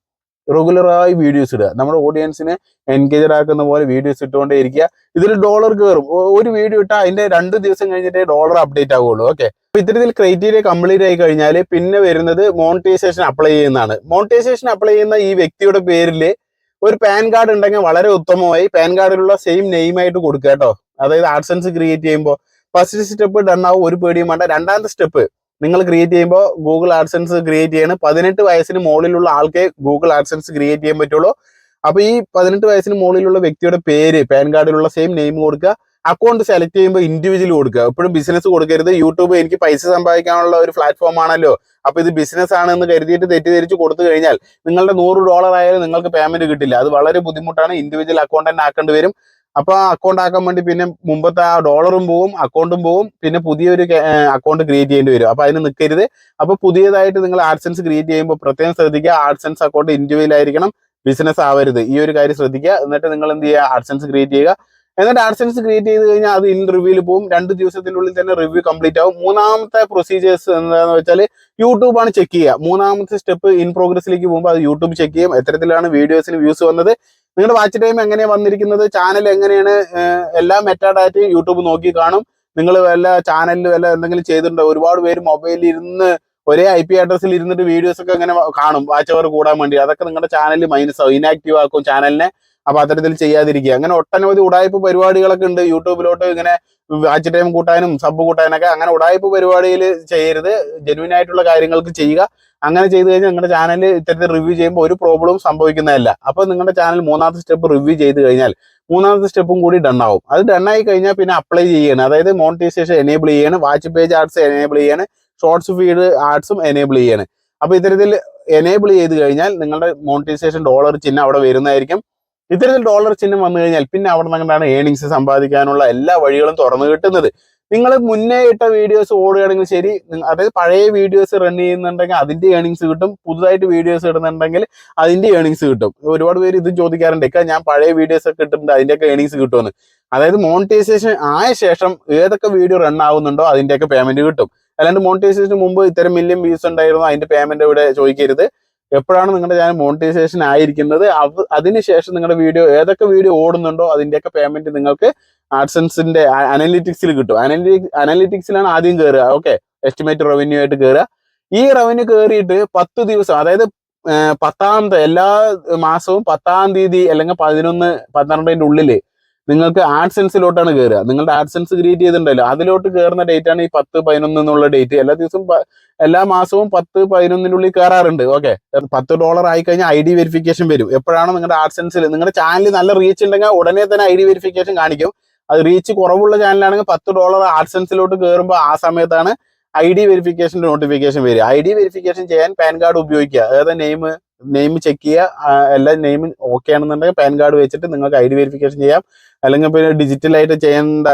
റെഗുലറായി വീഡിയോസ് ഇടുക. നമ്മുടെ ഓഡിയൻസിനെ എൻഗേജഡ് ആക്കുന്ന പോലെ വീഡിയോസ് ഇട്ടുകൊണ്ടേ ഇരിക്കുക. ഇതിൽ ഡോളർ കയറും. ഒരു വീഡിയോ ഇട്ടാൽ അതിന്റെ 2 ദിവസം കഴിഞ്ഞിട്ടേ ഡോളർ അപ്ഡേറ്റ് ആവുള്ളൂ. ഓക്കെ, അപ്പൊ ഇത്തരത്തിൽ ക്രൈറ്റീരിയ കംപ്ലീറ്റ് ആയി കഴിഞ്ഞാൽ പിന്നെ വരുന്നത് മോണിറ്റൈസേഷൻ അപ്ലൈ ചെയ്യുന്നതാണ്. മോണിറ്റൈസേഷൻ അപ്ലൈ ചെയ്യുന്ന ഈ വ്യക്തിയുടെ പേരിൽ ഒരു പാൻ കാർഡ് ഉണ്ടെങ്കിൽ വളരെ ഉത്തമമായി പാൻ കാർഡിലുള്ള സെയിം നെയിമായിട്ട് കൊടുക്കുക കേട്ടോ. അതായത് ആഡ്സൻസ് ക്രിയേറ്റ് ചെയ്യുമ്പോൾ ഫസ്റ്റ് സ്റ്റെപ്പ് ഡൺ ആവും, ഒരു പേടിയും വേണ്ട. രണ്ടാമത്തെ സ്റ്റെപ്പ് നിങ്ങൾ ക്രിയേറ്റ് ചെയ്യുമ്പോൾ ഗൂഗിൾ ആഡ്സൻസ് ക്രിയേറ്റ് ചെയ്യണം. 18 വയസ്സിന് മുകളിലുള്ള ആൾക്കേ ഗൂഗിൾ ആഡ്സൻസ് ക്രിയേറ്റ് ചെയ്യാൻ പറ്റുള്ളൂ. അപ്പൊ ഈ 18 വയസ്സിന് മുകളിലുള്ള വ്യക്തിയുടെ പേര് പാൻ കാർഡിലുള്ള സെയിം നെയിം കൊടുക്കുക. അക്കൗണ്ട് സെലക്ട് ചെയ്യുമ്പോൾ ഇൻഡിവിജ്വൽ കൊടുക്കുക. എപ്പോഴും ബിസിനസ് കൊടുക്കരുത്. യൂട്യൂബ് എനിക്ക് പൈസ സമ്പാദിക്കാനുള്ള ഒരു പ്ലാറ്റ്ഫോം ആണല്ലോ, അപ്പൊ ഇത് ബിസിനസ് ആണെന്ന് കരുതിയിട്ട് തെറ്റിദ്ധരിച്ച് കൊടുത്തു കഴിഞ്ഞാൽ നിങ്ങളുടെ $100 ആയാലും നിങ്ങൾക്ക് പേയ്മെന്റ് കിട്ടില്ല. അത് വളരെ ബുദ്ധിമുട്ടാണ്. ഇൻഡിവിജ്വൽ അക്കൗണ്ട് തന്നെ ആക്കേണ്ടി വരും. അപ്പൊ ആ അക്കൗണ്ട് ആക്കാൻ വേണ്ടി പിന്നെ മുമ്പത്തെ ആ ഡോളറും പോവും, അക്കൗണ്ടും പോവും, പിന്നെ പുതിയൊരു അക്കൗണ്ട് ക്രിയേറ്റ് ചെയ്യേണ്ടി വരും. അപ്പൊ അതിന് നിൽക്കരുത്. അപ്പൊ പുതിയതായിട്ട് നിങ്ങൾ ആഡ്സൻസ് ക്രിയേറ്റ് ചെയ്യുമ്പോൾ പ്രത്യേകം ശ്രദ്ധിക്കുക, ആഡ്സൻസ് അക്കൗണ്ട് ഇൻഡിവിജ്വൽ ആയിരിക്കണം, ബിസിനസ് ആവരുത്. ഈ ഒരു കാര്യം ശ്രദ്ധിക്കുക. എന്നിട്ട് നിങ്ങൾ എന്ത് ചെയ്യുക, ആഡ്സൻസ് ക്രിയേറ്റ് ചെയ്യുക. എന്നിട്ട് ആഡ്സൻസ് ക്രിയേറ്റ് ചെയ്ത് കഴിഞ്ഞാൽ അത് ഇൻ റിവ്യൂവിൽ പോകും. 2 ദിവസത്തിനുള്ളിൽ തന്നെ റിവ്യൂ കംപ്ലീറ്റ് ആവും. മൂന്നാമത്തെ പ്രൊസീജിയേഴ്സ് എന്താണെന്ന് വെച്ചാൽ യൂട്യൂബാണ് ചെക്ക് ചെയ്യുക. മൂന്നാമത്തെ സ്റ്റെപ്പ് ഇൻ പ്രോഗ്രസിലേക്ക് പോകുമ്പോൾ അത് യൂട്യൂബ് ചെക്ക് ചെയ്യും, എത്തരത്തിലാണ് വീഡിയോസിന് വ്യൂസ് വന്നത്, നിങ്ങളുടെ വാച്ച് ടൈം എങ്ങനെയാണ് വന്നിരിക്കുന്നത്, ചാനൽ എങ്ങനെയാണ്, എല്ലാ മെറ്റാ ഡാറ്റയും യൂട്യൂബ് നോക്കി കാണും. നിങ്ങൾ വല്ല ചാനലിൽ വല്ല എന്തെങ്കിലും ചെയ്തിട്ടുണ്ടോ? ഒരുപാട് പേര് മൊബൈലിൽ ഇരുന്ന് ഒരേ IP അഡ്രസ്സിൽ ഇരുന്നിട്ട് വീഡിയോസ് ഒക്കെ അങ്ങനെ കാണും വാച്ച് അവർ കൂടാൻ വേണ്ടി. അതൊക്കെ നിങ്ങളുടെ ചാനലിൽ മൈനസ് ആവും, ഇനാക്റ്റീവ് ആക്കും ചാനലിനെ. അപ്പൊ അത്തരത്തിൽ ചെയ്യാതിരിക്കുക. അങ്ങനെ ഒട്ടനവധി ഉടായ്പ പരിപാടികളൊക്കെ ഉണ്ട് യൂട്യൂബിലോട്ട്, ഇങ്ങനെ വാച്ച് ടൈം കൂട്ടാനും സബ് കൂട്ടാനൊക്കെ. അങ്ങനെ ഉടായ്പ പരിപാടിയിൽ ചെയ്യരുത്, ജെന്യുവൻ ആയിട്ടുള്ള കാര്യങ്ങൾക്ക് ചെയ്യുക. അങ്ങനെ ചെയ്ത് കഴിഞ്ഞാൽ നിങ്ങളുടെ ചാനൽ ഇത്തരത്തിൽ റിവ്യൂ ചെയ്യുമ്പോൾ ഒരു പ്രോബ്ലവും സംഭവിക്കുന്നതല്ല. അപ്പൊ നിങ്ങളുടെ ചാനൽ മൂന്നാമത്തെ സ്റ്റെപ്പ് റിവ്യൂ ചെയ്ത് കഴിഞ്ഞാൽ മൂന്നാമത്തെ സ്റ്റെപ്പും കൂടി ഡൺ ആവും. അത് ഡൺ ആയി കഴിഞ്ഞാൽ പിന്നെ അപ്ലൈ ചെയ്യണം. അതായത് മോണിറ്റൈസേഷൻ എനേബിൾ ചെയ്യണം, വാച്ച് പേജ് ആഡ്സ് എനേബിൾ ചെയ്യണം, ഷോർട്സ് ഫീഡ് ആഡ്സും എനേബിൾ ചെയ്യണം. അപ്പൊ ഇത്തരത്തിൽ എനേബിൾ ചെയ്ത് കഴിഞ്ഞാൽ നിങ്ങളുടെ മോണിറ്റൈസേഷൻ ഡോളർ ചിഹ്നം അവിടെ വരുന്നതായിരിക്കും. ഇത്തരത്തിൽ ഡോളർ ചിഹ്നം വന്നു കഴിഞ്ഞാൽ പിന്നെ അവിടെ നിന്നാണ് ഏണിങ്സ് സമ്പാദിക്കാനുള്ള എല്ലാ വഴികളും തുറന്നു കിട്ടുന്നത്. നിങ്ങൾ മുന്നേ ഇട്ട വീഡിയോസ് ഓടുകയാണെങ്കിൽ ശരി, അതായത് പഴയ വീഡിയോസ് റൺ ചെയ്യുന്നുണ്ടെങ്കിൽ അതിന്റെ ഏണിങ്സ് കിട്ടും, പുതുതായിട്ട് വീഡിയോസ് ഇടുന്നുണ്ടെങ്കിൽ അതിന്റെ ഏണിങ്സ് കിട്ടും. ഒരുപാട് പേര് ഇത് ചോദിക്കാറുണ്ട്, ഞാൻ പഴയ വീഡിയോസ് ഒക്കെ ഇട്ടിട്ടുണ്ട് അതിന്റെയൊക്കെ ഏണിങ്സ് കിട്ടുമെന്ന്. അതായത് മോണിറ്റൈസേഷൻ ആയ ശേഷം ഏതൊക്കെ വീഡിയോ റൺ ആവുന്നുണ്ടോ അതിന്റെയൊക്കെ പേയ്മെന്റ് കിട്ടും. അല്ലാണ്ട് മോണിറ്റൈസേഷന് മുമ്പ് ഇത്തരം മില്യൺ വ്യൂസ് ഉണ്ടായിരുന്നു അതിന്റെ പേയ്മെന്റ് ഇവിടെ ചോദിക്കരുത്. എപ്പോഴാണ് നിങ്ങളുടെ ചാനൽ മോണിറ്റൈസേഷൻ ആയിരിക്കുന്നത് അതിനുശേഷം നിങ്ങളുടെ വീഡിയോ ഏതൊക്കെ വീഡിയോ ഓടുന്നുണ്ടോ അതിന്റെയൊക്കെ പേയ്മെന്റ് നിങ്ങൾക്ക് ആഡ്സൻസിന്റെ അനലിറ്റിക്സിൽ കിട്ടും. അനലിറ്റിക്സിലാണ് ആദ്യം കയറുക. ഓക്കെ, എസ്റ്റിമേറ്റ് റവന്യൂ ആയിട്ട് കയറുക. ഈ റവന്യൂ കയറിയിട്ട് 10 ദിവസം, അതായത് 10ാമത്തെ എല്ലാ മാസവും 10ാം തീയതി അല്ലെങ്കിൽ 11, 12ന്റെ ഉള്ളില് നിങ്ങൾക്ക് ആഡ്സെൻസിലോട്ടാണ് കയറുക. നിങ്ങളുടെ ആഡ്സെൻസ് ക്രിയേറ്റ് ചെയ്തിട്ടുണ്ടല്ലോ അതിലോട്ട് കയറുന്ന ഡേറ്റ് ആണ് ഈ 10, 11 എന്നുള്ള ഡേറ്റ്. എല്ലാ മാസവും 10, 11 കയറാറുണ്ട്. ഓക്കെ, $10 ആയി കഴിഞ്ഞാൽ ID വെരിഫിക്കേഷൻ വരും. എപ്പോഴാണ് നിങ്ങളുടെ ആഡ്സെൻസിൽ നിങ്ങളുടെ ചാനലിൽ നല്ല റീച്ച് ഉണ്ടെങ്കിൽ ഉടനെ തന്നെ ID വെരിഫിക്കേഷൻ കാണിക്കും. അത് റീച്ച് കുറവുള്ള ചാനലാണെങ്കിൽ $10 ആഡ്സെൻസിലോട്ട് കയറുമ്പോൾ ആ സമയത്താണ് ID വെരിഫിക്കേഷന്റെ നോട്ടിഫിക്കേഷൻ വരിക. ID വെരിഫിക്കേഷൻ ചെയ്യാൻ പാൻ കാർഡ് ഉപയോഗിക്കുക. അതായത് നെയിം, നെയിം ചെക്ക് ചെയ്യുക, എല്ലാ നെയിമും ഓക്കെ ആണെന്നുണ്ടെങ്കിൽ പാൻ കാർഡ് വെച്ചിട്ട് നിങ്ങൾക്ക് ID വെരിഫിക്കേഷൻ ചെയ്യാം. അല്ലെങ്കിൽ പിന്നെ ഡിജിറ്റലായിട്ട് ചെയ്യേണ്ട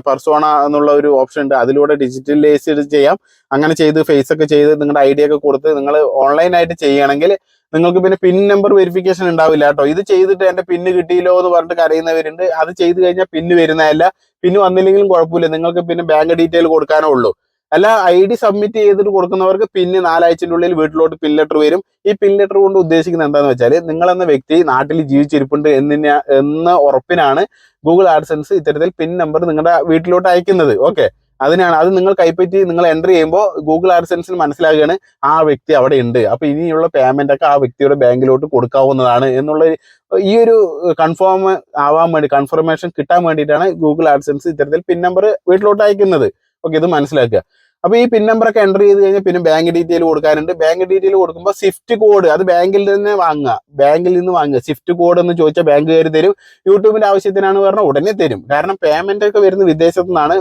പെർസോണ എന്നുള്ള ഒരു ഓപ്ഷൻ ഉണ്ട്, അതിലൂടെ ഡിജിറ്റലൈസ് ചെയ്യാം. അങ്ങനെ ചെയ്ത് ഫേസ് ഒക്കെ ചെയ്ത് നിങ്ങളുടെ ID ഒക്കെ കൊടുത്ത് നിങ്ങൾ ഓൺലൈനായിട്ട് ചെയ്യുകയാണെങ്കിൽ നിങ്ങൾക്ക് പിന്നെ പിൻ നമ്പർ വെരിഫിക്കേഷൻ ഉണ്ടാവില്ല കേട്ടോ. ഇത് ചെയ്തിട്ട് എൻ്റെ പിന്ന് കിട്ടിയില്ലോ എന്ന് പറഞ്ഞിട്ട് കരയുന്നവരുണ്ട്. അത് ചെയ്ത് കഴിഞ്ഞാൽ പിന്ന് വരുന്നതല്ല. പിന്ന് വന്നില്ലെങ്കിലും കുഴപ്പമില്ല, നിങ്ങൾക്ക് പിന്നെ ബാങ്ക് ഡീറ്റെയിൽ കൊടുക്കാനേ ഉള്ളൂ. അല്ല, ID സബ്മിറ്റ് ചെയ്തിട്ട് കൊടുക്കുന്നവർക്ക് പിന്നെ 4 ആഴ്ചൻ്റെ ഉള്ളിൽ വീട്ടിലോട്ട് പിൻ ലെറ്റർ വരും. ഈ പിൻ ലെറ്റർ കൊണ്ട് ഉദ്ദേശിക്കുന്നത് എന്താണെന്ന് വെച്ചാൽ നിങ്ങളെന്ന വ്യക്തി നാട്ടിൽ ജീവിച്ചിരിപ്പുണ്ട് എന്ന ഉറപ്പിനാണ് ഗൂഗിൾ ആഡ്സെൻസ് ഇത്തരത്തിൽ പിൻ നമ്പർ നിങ്ങളുടെ വീട്ടിലോട്ട് അയക്കുന്നത്. ഓക്കെ, അതിനാണ്. അത് നിങ്ങൾ കൈപ്പറ്റി നിങ്ങൾ എൻ്റർ ചെയ്യുമ്പോൾ ഗൂഗിൾ ആഡ്സെൻസിന് മനസ്സിലാകുകയാണ് ആ വ്യക്തി അവിടെ ഉണ്ട്, അപ്പൊ ഇനിയുള്ള പേയ്മെന്റ് ഒക്കെ ആ വ്യക്തിയുടെ ബാങ്കിലോട്ട് കൊടുക്കാവുന്നതാണ് എന്നുള്ള ഈ ഒരു കൺഫർമേഷൻ കിട്ടാൻ വേണ്ടിയിട്ടാണ് ഗൂഗിൾ ആഡ്സെൻസ് ഇത്തരത്തിൽ പിൻ നമ്പർ വീട്ടിലോട്ട് അയക്കുന്നത്. ഓക്കെ, ഇത് മനസ്സിലാക്കുക. അപ്പൊ ഈ പിൻ നമ്പർ ഒക്കെ എൻ്റർ ചെയ്ത് കഴിഞ്ഞാൽ പിന്നെ ബാങ്ക് ഡീറ്റെയിൽ കൊടുക്കാനുണ്ട്. ബാങ്ക് ഡീറ്റെയിൽ കൊടുക്കുമ്പോൾ സ്വിഫ്റ്റ് കോഡ് അത് ബാങ്കിൽ നിന്ന് വാങ്ങുക. സ്വിഫ്റ്റ് കോഡ് എന്ന് ചോദിച്ചാൽ ബാങ്കുകാർ തരും. യൂട്യൂബിന്റെ ആവശ്യത്തിനാണ് പറഞ്ഞാൽ ഉടനെ തരും. കാരണം പേയ്മെന്റ് ഒക്കെ വരുന്ന വിദേശത്തു നിന്നാണ്.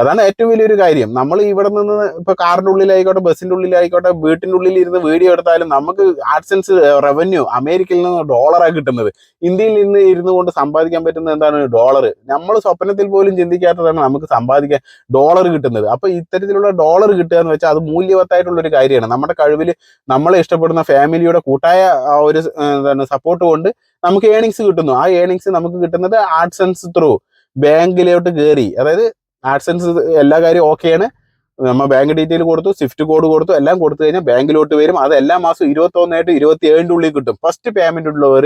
അതാണ് ഏറ്റവും വലിയൊരു കാര്യം. നമ്മൾ ഇവിടെ നിന്ന് ഇപ്പൊ കാറിന്റെ ഉള്ളിലായിക്കോട്ടെ, ബസ്സിന്റെ ഉള്ളിലായിക്കോട്ടെ, വീട്ടിന്റെ ഉള്ളിൽ ഇരുന്ന് വീഡിയോ എടുത്താലും നമുക്ക് ആഡ്സെൻസ് റവന്യൂ അമേരിക്കയിൽ നിന്ന് ഡോളറാണ് കിട്ടുന്നത്. ഇന്ത്യയിൽ നിന്ന് ഇരുന്നു കൊണ്ട് സമ്പാദിക്കാൻ പറ്റുന്നത് എന്താണ്? ഡോളർ. നമ്മൾ സ്വപ്നത്തിൽ പോലും ചിന്തിക്കാത്തതാണ് നമുക്ക് സമ്പാദിക്കാൻ ഡോളർ കിട്ടുന്നത്. അപ്പൊ ഇത്തരത്തിലുള്ള ഡോളർ കിട്ടുക എന്ന് വെച്ചാൽ അത് മൂല്യവത്തായിട്ടുള്ള ഒരു കാര്യമാണ്. നമ്മുടെ കഴിവിൽ നമ്മളെ ഇഷ്ടപ്പെടുന്ന ഫാമിലിയുടെ കൂട്ടായ ഒരു സപ്പോർട്ട് കൊണ്ട് നമുക്ക് ഏണിങ്സ് കിട്ടുന്നു. ആ ഏണിങ്സ് നമുക്ക് കിട്ടുന്നത് ആഡ്സെൻസ് ത്രൂ ബാങ്കിലോട്ട് കയറി. അതായത് ആഡ്സെൻസ് എല്ലാ കാര്യവും ഓക്കെയാണ്, നമ്മൾ ബാങ്ക് ഡീറ്റെയിൽ കൊടുത്തു, സ്വിഫ്റ്റ് കോഡ് കൊടുത്തു, എല്ലാം കൊടുത്തു കഴിഞ്ഞാൽ ബാങ്കിലോട്ട് വരും. അത് എല്ലാ മാസവും 21 to 27 ഉള്ളിൽ കിട്ടും. ഫസ്റ്റ് പേയ്മെന്റ് ഉള്ളവർ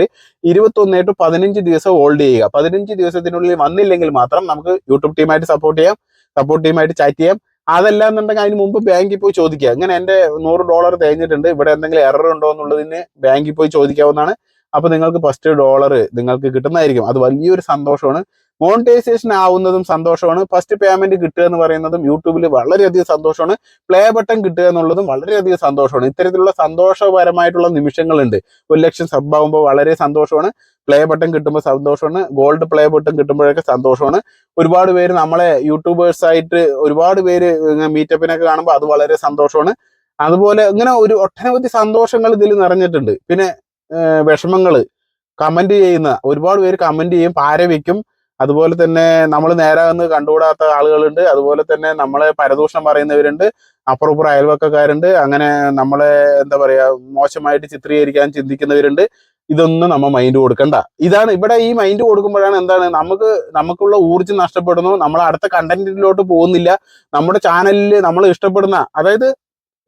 21 to 15 ദിവസം ഹോൾഡ് ചെയ്യുക. 15 ദിവസത്തിനുള്ളിൽ വന്നില്ലെങ്കിൽ മാത്രം നമുക്ക് യൂട്യൂബ് ടീമായിട്ട് സപ്പോർട്ട് ടീമായിട്ട് ചാറ്റ് ചെയ്യാം. അതല്ല എന്നുണ്ടെങ്കിൽ അതിന് മുമ്പ് ബാങ്കിൽ പോയി ചോദിക്കുക. ഇങ്ങനെ എൻ്റെ $100 തേഞ്ഞിട്ടുണ്ട്, ഇവിടെ എന്തെങ്കിലും എറർ ഉണ്ടോ എന്നുള്ളതിന് ബാങ്കിൽ പോയി ചോദിക്കാവുന്നതാണ്. അപ്പൊ നിങ്ങൾക്ക് ഫസ്റ്റ് ഡോളർ നിങ്ങൾക്ക് കിട്ടുന്നതായിരിക്കും. അത് വലിയൊരു സന്തോഷമാണ്. മോണിറ്റൈസേഷൻ ആവുന്നതും സന്തോഷമാണ്. ഫസ്റ്റ് പേയ്മെന്റ് കിട്ടുക എന്ന് പറയുന്നതും യൂട്യൂബിൽ വളരെയധികം സന്തോഷമാണ്. പ്ലേ ബട്ടൺ കിട്ടുക എന്നുള്ളതും വളരെയധികം സന്തോഷമാണ്. ഇത്തരത്തിലുള്ള സന്തോഷപരമായിട്ടുള്ള നിമിഷങ്ങളുണ്ട്. 1 ലക്ഷം സബ് ആകുമ്പോൾ വളരെ സന്തോഷമാണ്. പ്ലേ ബട്ടൺ കിട്ടുമ്പോൾ സന്തോഷമാണ്. ഗോൾഡ് പ്ലേ ബട്ടൺ കിട്ടുമ്പോഴൊക്കെ സന്തോഷമാണ്. ഒരുപാട് പേര് നമ്മളെ യൂട്യൂബേഴ്സ് ആയിട്ട് ഒരുപാട് പേര് മീറ്റപ്പിനൊക്കെ കാണുമ്പോൾ അത് വളരെ സന്തോഷമാണ്. അതുപോലെ ഇങ്ങനെ ഒരു ഒട്ടനവധി സന്തോഷങ്ങൾ ഇതിൽ നിറഞ്ഞിട്ടുണ്ട്. പിന്നെ വിഷമങ്ങള് ഒരുപാട് പേര് കമന്റ് ചെയ്യും, പാര വയ്ക്കും. അതുപോലെ തന്നെ നമ്മൾ നേരെ വന്ന് കണ്ടുകൂടാത്ത ആളുകളുണ്ട്. അതുപോലെ തന്നെ നമ്മളെ പരദൂഷണം പറയുന്നവരുണ്ട്. അപ്പുറം അയൽവക്കക്കാരുണ്ട്. അങ്ങനെ നമ്മളെ എന്താ പറയാ മോശമായിട്ട് ചിത്രീകരിക്കാൻ ചിന്തിക്കുന്നവരുണ്ട്. ഇതൊന്നും നമ്മൾ മൈൻഡ് കൊടുക്കണ്ട. ഇതാണ് ഇവിടെ ഈ മൈൻഡ് കൊടുക്കുമ്പോഴാണ് എന്താണ് നമുക്കുള്ള ഊർജ്ജം നഷ്ടപ്പെടുന്നു. നമ്മൾ അടുത്ത കണ്ടന്റിലോട്ട് പോകുന്നില്ല. നമ്മുടെ ചാനലിൽ നമ്മൾ ഇഷ്ടപ്പെടുന്ന, അതായത്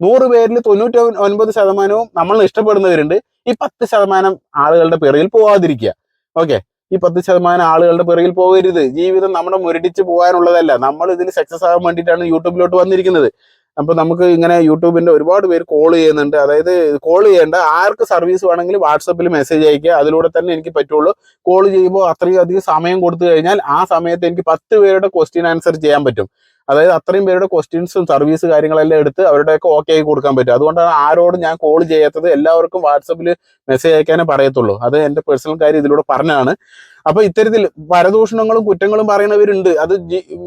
100 പേരിൽ 99% നമ്മൾ ഇഷ്ടപ്പെടുന്നവരുണ്ട്. ഈ 10% ആളുകളുടെ പിറകിൽ പോവാതിരിക്കുക. ഓക്കെ, ഈ 10% ആളുകളുടെ പിറകിൽ പോകരുത്. ജീവിതം നമ്മുടെ മുരടിച്ച് പോകാനുള്ളതല്ല. നമ്മൾ ഇതിൽ സക്സസ് ആകാൻ വേണ്ടിയിട്ടാണ് യൂട്യൂബിലോട്ട് വന്നിരിക്കുന്നത്. അപ്പൊ നമുക്ക് ഇങ്ങനെ യൂട്യൂബിന്റെ ഒരുപാട് പേര് കോൾ ചെയ്യുന്നുണ്ട്. അതായത് കോൾ ചെയ്യേണ്ട, ആർക്ക് സർവീസ് വേണമെങ്കിലും വാട്സപ്പിൽ മെസ്സേജ് അയക്കുക. അതിലൂടെ തന്നെ എനിക്ക് പറ്റുള്ളൂ. കോൾ ചെയ്യുമ്പോൾ അത്രയും അധികം സമയം കൊടുത്തു കഴിഞ്ഞാൽ ആ സമയത്ത് എനിക്ക് 10 പേരുടെ ക്വസ്റ്റ്യൻ ആൻസർ ചെയ്യാൻ പറ്റും. അതായത് അത്രയും പേരുടെ ക്വസ്റ്റ്യൻസും സർവീസ് കാര്യങ്ങളെല്ലാം എടുത്ത് അവരുടെയൊക്കെ ഓക്കെ ആയി കൊടുക്കാൻ പറ്റും. അതുകൊണ്ടാണ് ആരോടും ഞാൻ കോൾ ചെയ്യാത്തത്. എല്ലാവർക്കും വാട്സപ്പിൽ മെസ്സേജ് അയക്കാനേ പറയത്തുള്ളൂ. അത് എൻ്റെ പേഴ്സണൽ കാര്യം ഇതിലൂടെ പറഞ്ഞതാണ്. അപ്പൊ ഇത്തരത്തിൽ പരദൂഷണങ്ങളും കുറ്റങ്ങളും പറയുന്നവരുണ്ട്. അത്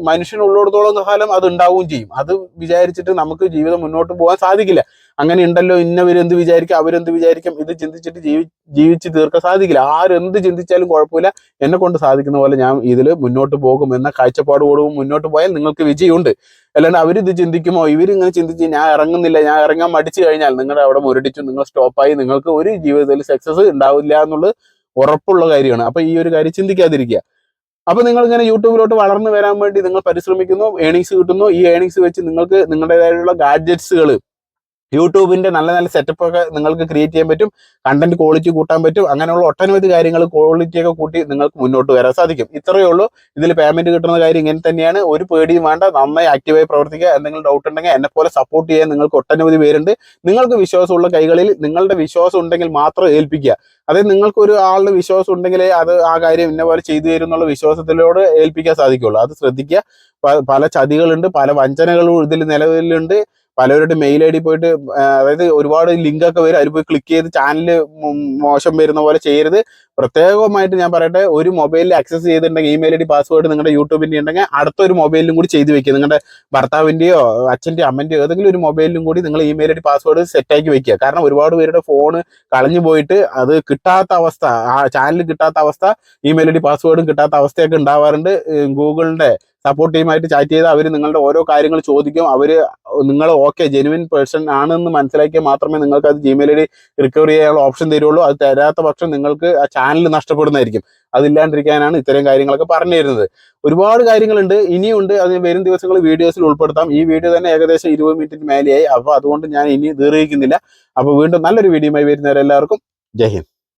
മനുഷ്യനുള്ളിടത്തോളം കാലം അത് ഉണ്ടാവുകയും ചെയ്യും. അത് വിചാരിച്ചിട്ട് നമുക്ക് ജീവിതം മുന്നോട്ട് പോകാൻ സാധിക്കില്ല. അങ്ങനെ ഉണ്ടല്ലോ, ഇന്നവരെന്ത് വിചാരിക്കും, അവരെന്ത് വിചാരിക്കും, ഇത് ചിന്തിച്ചിട്ട് ജീവിച്ച് തീർക്കാൻ സാധിക്കില്ല. ആരെന്ത് ചിന്തിച്ചാലും കുഴപ്പമില്ല, എന്നെ കൊണ്ട് സാധിക്കുന്ന പോലെ ഞാൻ ഇതിൽ മുന്നോട്ട് പോകും എന്ന കാഴ്ചപ്പാടോടും മുന്നോട്ട് പോയാൽ നിങ്ങൾക്ക് വിജയമുണ്ട്. അല്ലാണ്ട് അവരിത് ചിന്തിക്കുമോ, ഇവരിങ്ങനെ ചിന്തിച്ച് ഞാൻ ഇറങ്ങുന്നില്ല, ഞാൻ ഇറങ്ങാൻ മടിച്ചു കഴിഞ്ഞാൽ നിങ്ങളുടെ അവിടെ മുരടിച്ചു, നിങ്ങൾ സ്റ്റോപ്പായി, നിങ്ങൾക്ക് ഒരു ജീവിതത്തിൽ സക്സസ് ഉണ്ടാവില്ല എന്നുള്ളത് ഉറപ്പുള്ള കാര്യമാണ്. അപ്പൊ ഈ ഒരു കാര്യം ചിന്തിക്കാതിരിക്കുക. അപ്പൊ നിങ്ങൾ ഇങ്ങനെ യൂട്യൂബിലോട്ട് വളർന്നു വരാൻ വേണ്ടി നിങ്ങൾ പരിശ്രമിക്കുന്നു, ഏണിങ്സ് കിട്ടുന്നു. ഈ ഏണിങ്സ് വെച്ച് നിങ്ങൾക്ക് നിങ്ങളുടേതായിട്ടുള്ള ഗാഡ്ജറ്റ്സുകൾ, യൂട്യൂബിന്റെ നല്ല നല്ല സെറ്റപ്പ് ഒക്കെ നിങ്ങൾക്ക് ക്രിയേറ്റ് ചെയ്യാൻ പറ്റും. കണ്ടന്റ് ക്വാളിറ്റി കൂട്ടാൻ പറ്റും. അങ്ങനെയുള്ള ഒട്ടനവധി കാര്യങ്ങൾ ക്വാളിറ്റി ഒക്കെ കൂട്ടി നിങ്ങൾക്ക് മുന്നോട്ട് വരാൻ സാധിക്കും. ഇത്രയേ ഉള്ളൂ. ഇതിൽ പേയ്മെന്റ് കിട്ടുന്ന കാര്യം ഇങ്ങനെ തന്നെയാണ്. ഒരു പേടിയും വേണ്ട. നന്നായി ആക്റ്റീവായി പ്രവർത്തിക്കുക. എന്തെങ്കിലും ഡൗട്ട് ഉണ്ടെങ്കിൽ എന്നെ പോലെ സപ്പോർട്ട് ചെയ്യാൻ നിങ്ങൾക്ക് ഒട്ടനവധി പേരുണ്ട്. നിങ്ങൾക്ക് വിശ്വാസമുള്ള കൈകളിൽ നിങ്ങളുടെ വിശ്വാസം ഉണ്ടെങ്കിൽ മാത്രം ഏൽപ്പിക്കുക. അതായത് നിങ്ങൾക്ക് ഒരു ആളുടെ വിശ്വാസം ഉണ്ടെങ്കിലേ അത് ആ കാര്യം ഇന്ന പോലെ ചെയ്തു തരും എന്നുള്ള വിശ്വാസത്തിലൂടെ ഏൽപ്പിക്കാൻ സാധിക്കുള്ളൂ. അത് ശ്രദ്ധിക്കുക. പല ചതികളുണ്ട്, പല വഞ്ചനകളും ഇതിൽ നിലവിലുണ്ട്. പലവരുടെ മെയിൽ ഐ ഡി പോയിട്ട് അതായത് ഒരുപാട് ലിങ്ക് ഒക്കെ വരും, അതിൽ പോയി ക്ലിക്ക് ചെയ്ത് ചാനൽ മോശം വരുന്ന പോലെ ചെയ്യരുത്. പ്രത്യേകമായിട്ട് ഞാൻ പറയട്ടെ, ഒരു മൊബൈലിൽ ആക്സസ് ചെയ്തിട്ടുണ്ടെങ്കിൽ ഇമെയിൽ ഐ ഡി പാസ്വേഡ് നിങ്ങളുടെ യൂട്യൂബിൻ്റെ ഉണ്ടെങ്കിൽ അടുത്തൊരു മൊബൈലിലും കൂടി ചെയ്ത് വെക്കുക. നിങ്ങളുടെ ഭർത്താവിൻ്റെയോ അച്ഛൻ്റെയോ അമ്മൻ്റെയോ ഏതെങ്കിലും ഒരു മൊബൈലിലും കൂടി നിങ്ങൾ ഇമെയിൽ ഐ ഡി പാസ്വേഡ് സെറ്റാക്കി വെക്കുക. കാരണം ഒരുപാട് പേരുടെ ഫോണ് കളഞ്ഞു പോയിട്ട് അത് കിട്ടാത്ത അവസ്ഥ, ആ ചാനൽ കിട്ടാത്ത അവസ്ഥ, ഇമെയിൽ ഐ ഡി പാസ്വേഡും കിട്ടാത്ത അവസ്ഥയൊക്കെ ഉണ്ടാവാറുണ്ട്. ഗൂഗിളിൻ്റെ സപ്പോർട്ട് ടീമായിട്ട് ചാറ്റ് ചെയ്ത് അവർ നിങ്ങളുടെ ഓരോ കാര്യങ്ങൾ ചോദിക്കും. അവർ നിങ്ങൾ ഓക്കെ ജെനുവിൻ പേഴ്സൺ ആണെന്ന് മനസ്സിലാക്കിയാൽ മാത്രമേ നിങ്ങൾക്ക് അത് ജിമെയിൽ ഐ ഡി റിക്കവർ ചെയ്യാനുള്ള ഓപ്ഷൻ തരുള്ളൂ. അത് തരാത്ത പക്ഷം നിങ്ങൾക്ക് ആ ചാനൽ നഷ്ടപ്പെടുന്നതായിരിക്കും. അതില്ലാണ്ടിരിക്കാനാണ് ഇത്തരം കാര്യങ്ങളൊക്കെ പറഞ്ഞു തരുന്നത്. ഒരുപാട് കാര്യങ്ങളുണ്ട്, ഇനിയുണ്ട്. അത് വരും ദിവസങ്ങൾ വീഡിയോസിൽ ഉൾപ്പെടുത്താം. ഈ വീഡിയോ തന്നെ ഏകദേശം 20 മിനിറ്റിന് മേലെയായി. അപ്പോൾ അതുകൊണ്ട് ഞാൻ ഇനി ദീർഘിക്കുന്നില്ല. അപ്പോൾ വീണ്ടും നല്ലൊരു വീഡിയോയുമായി വരുന്നവരെല്ലാവർക്കും ജയ് ഹിന്ദ്.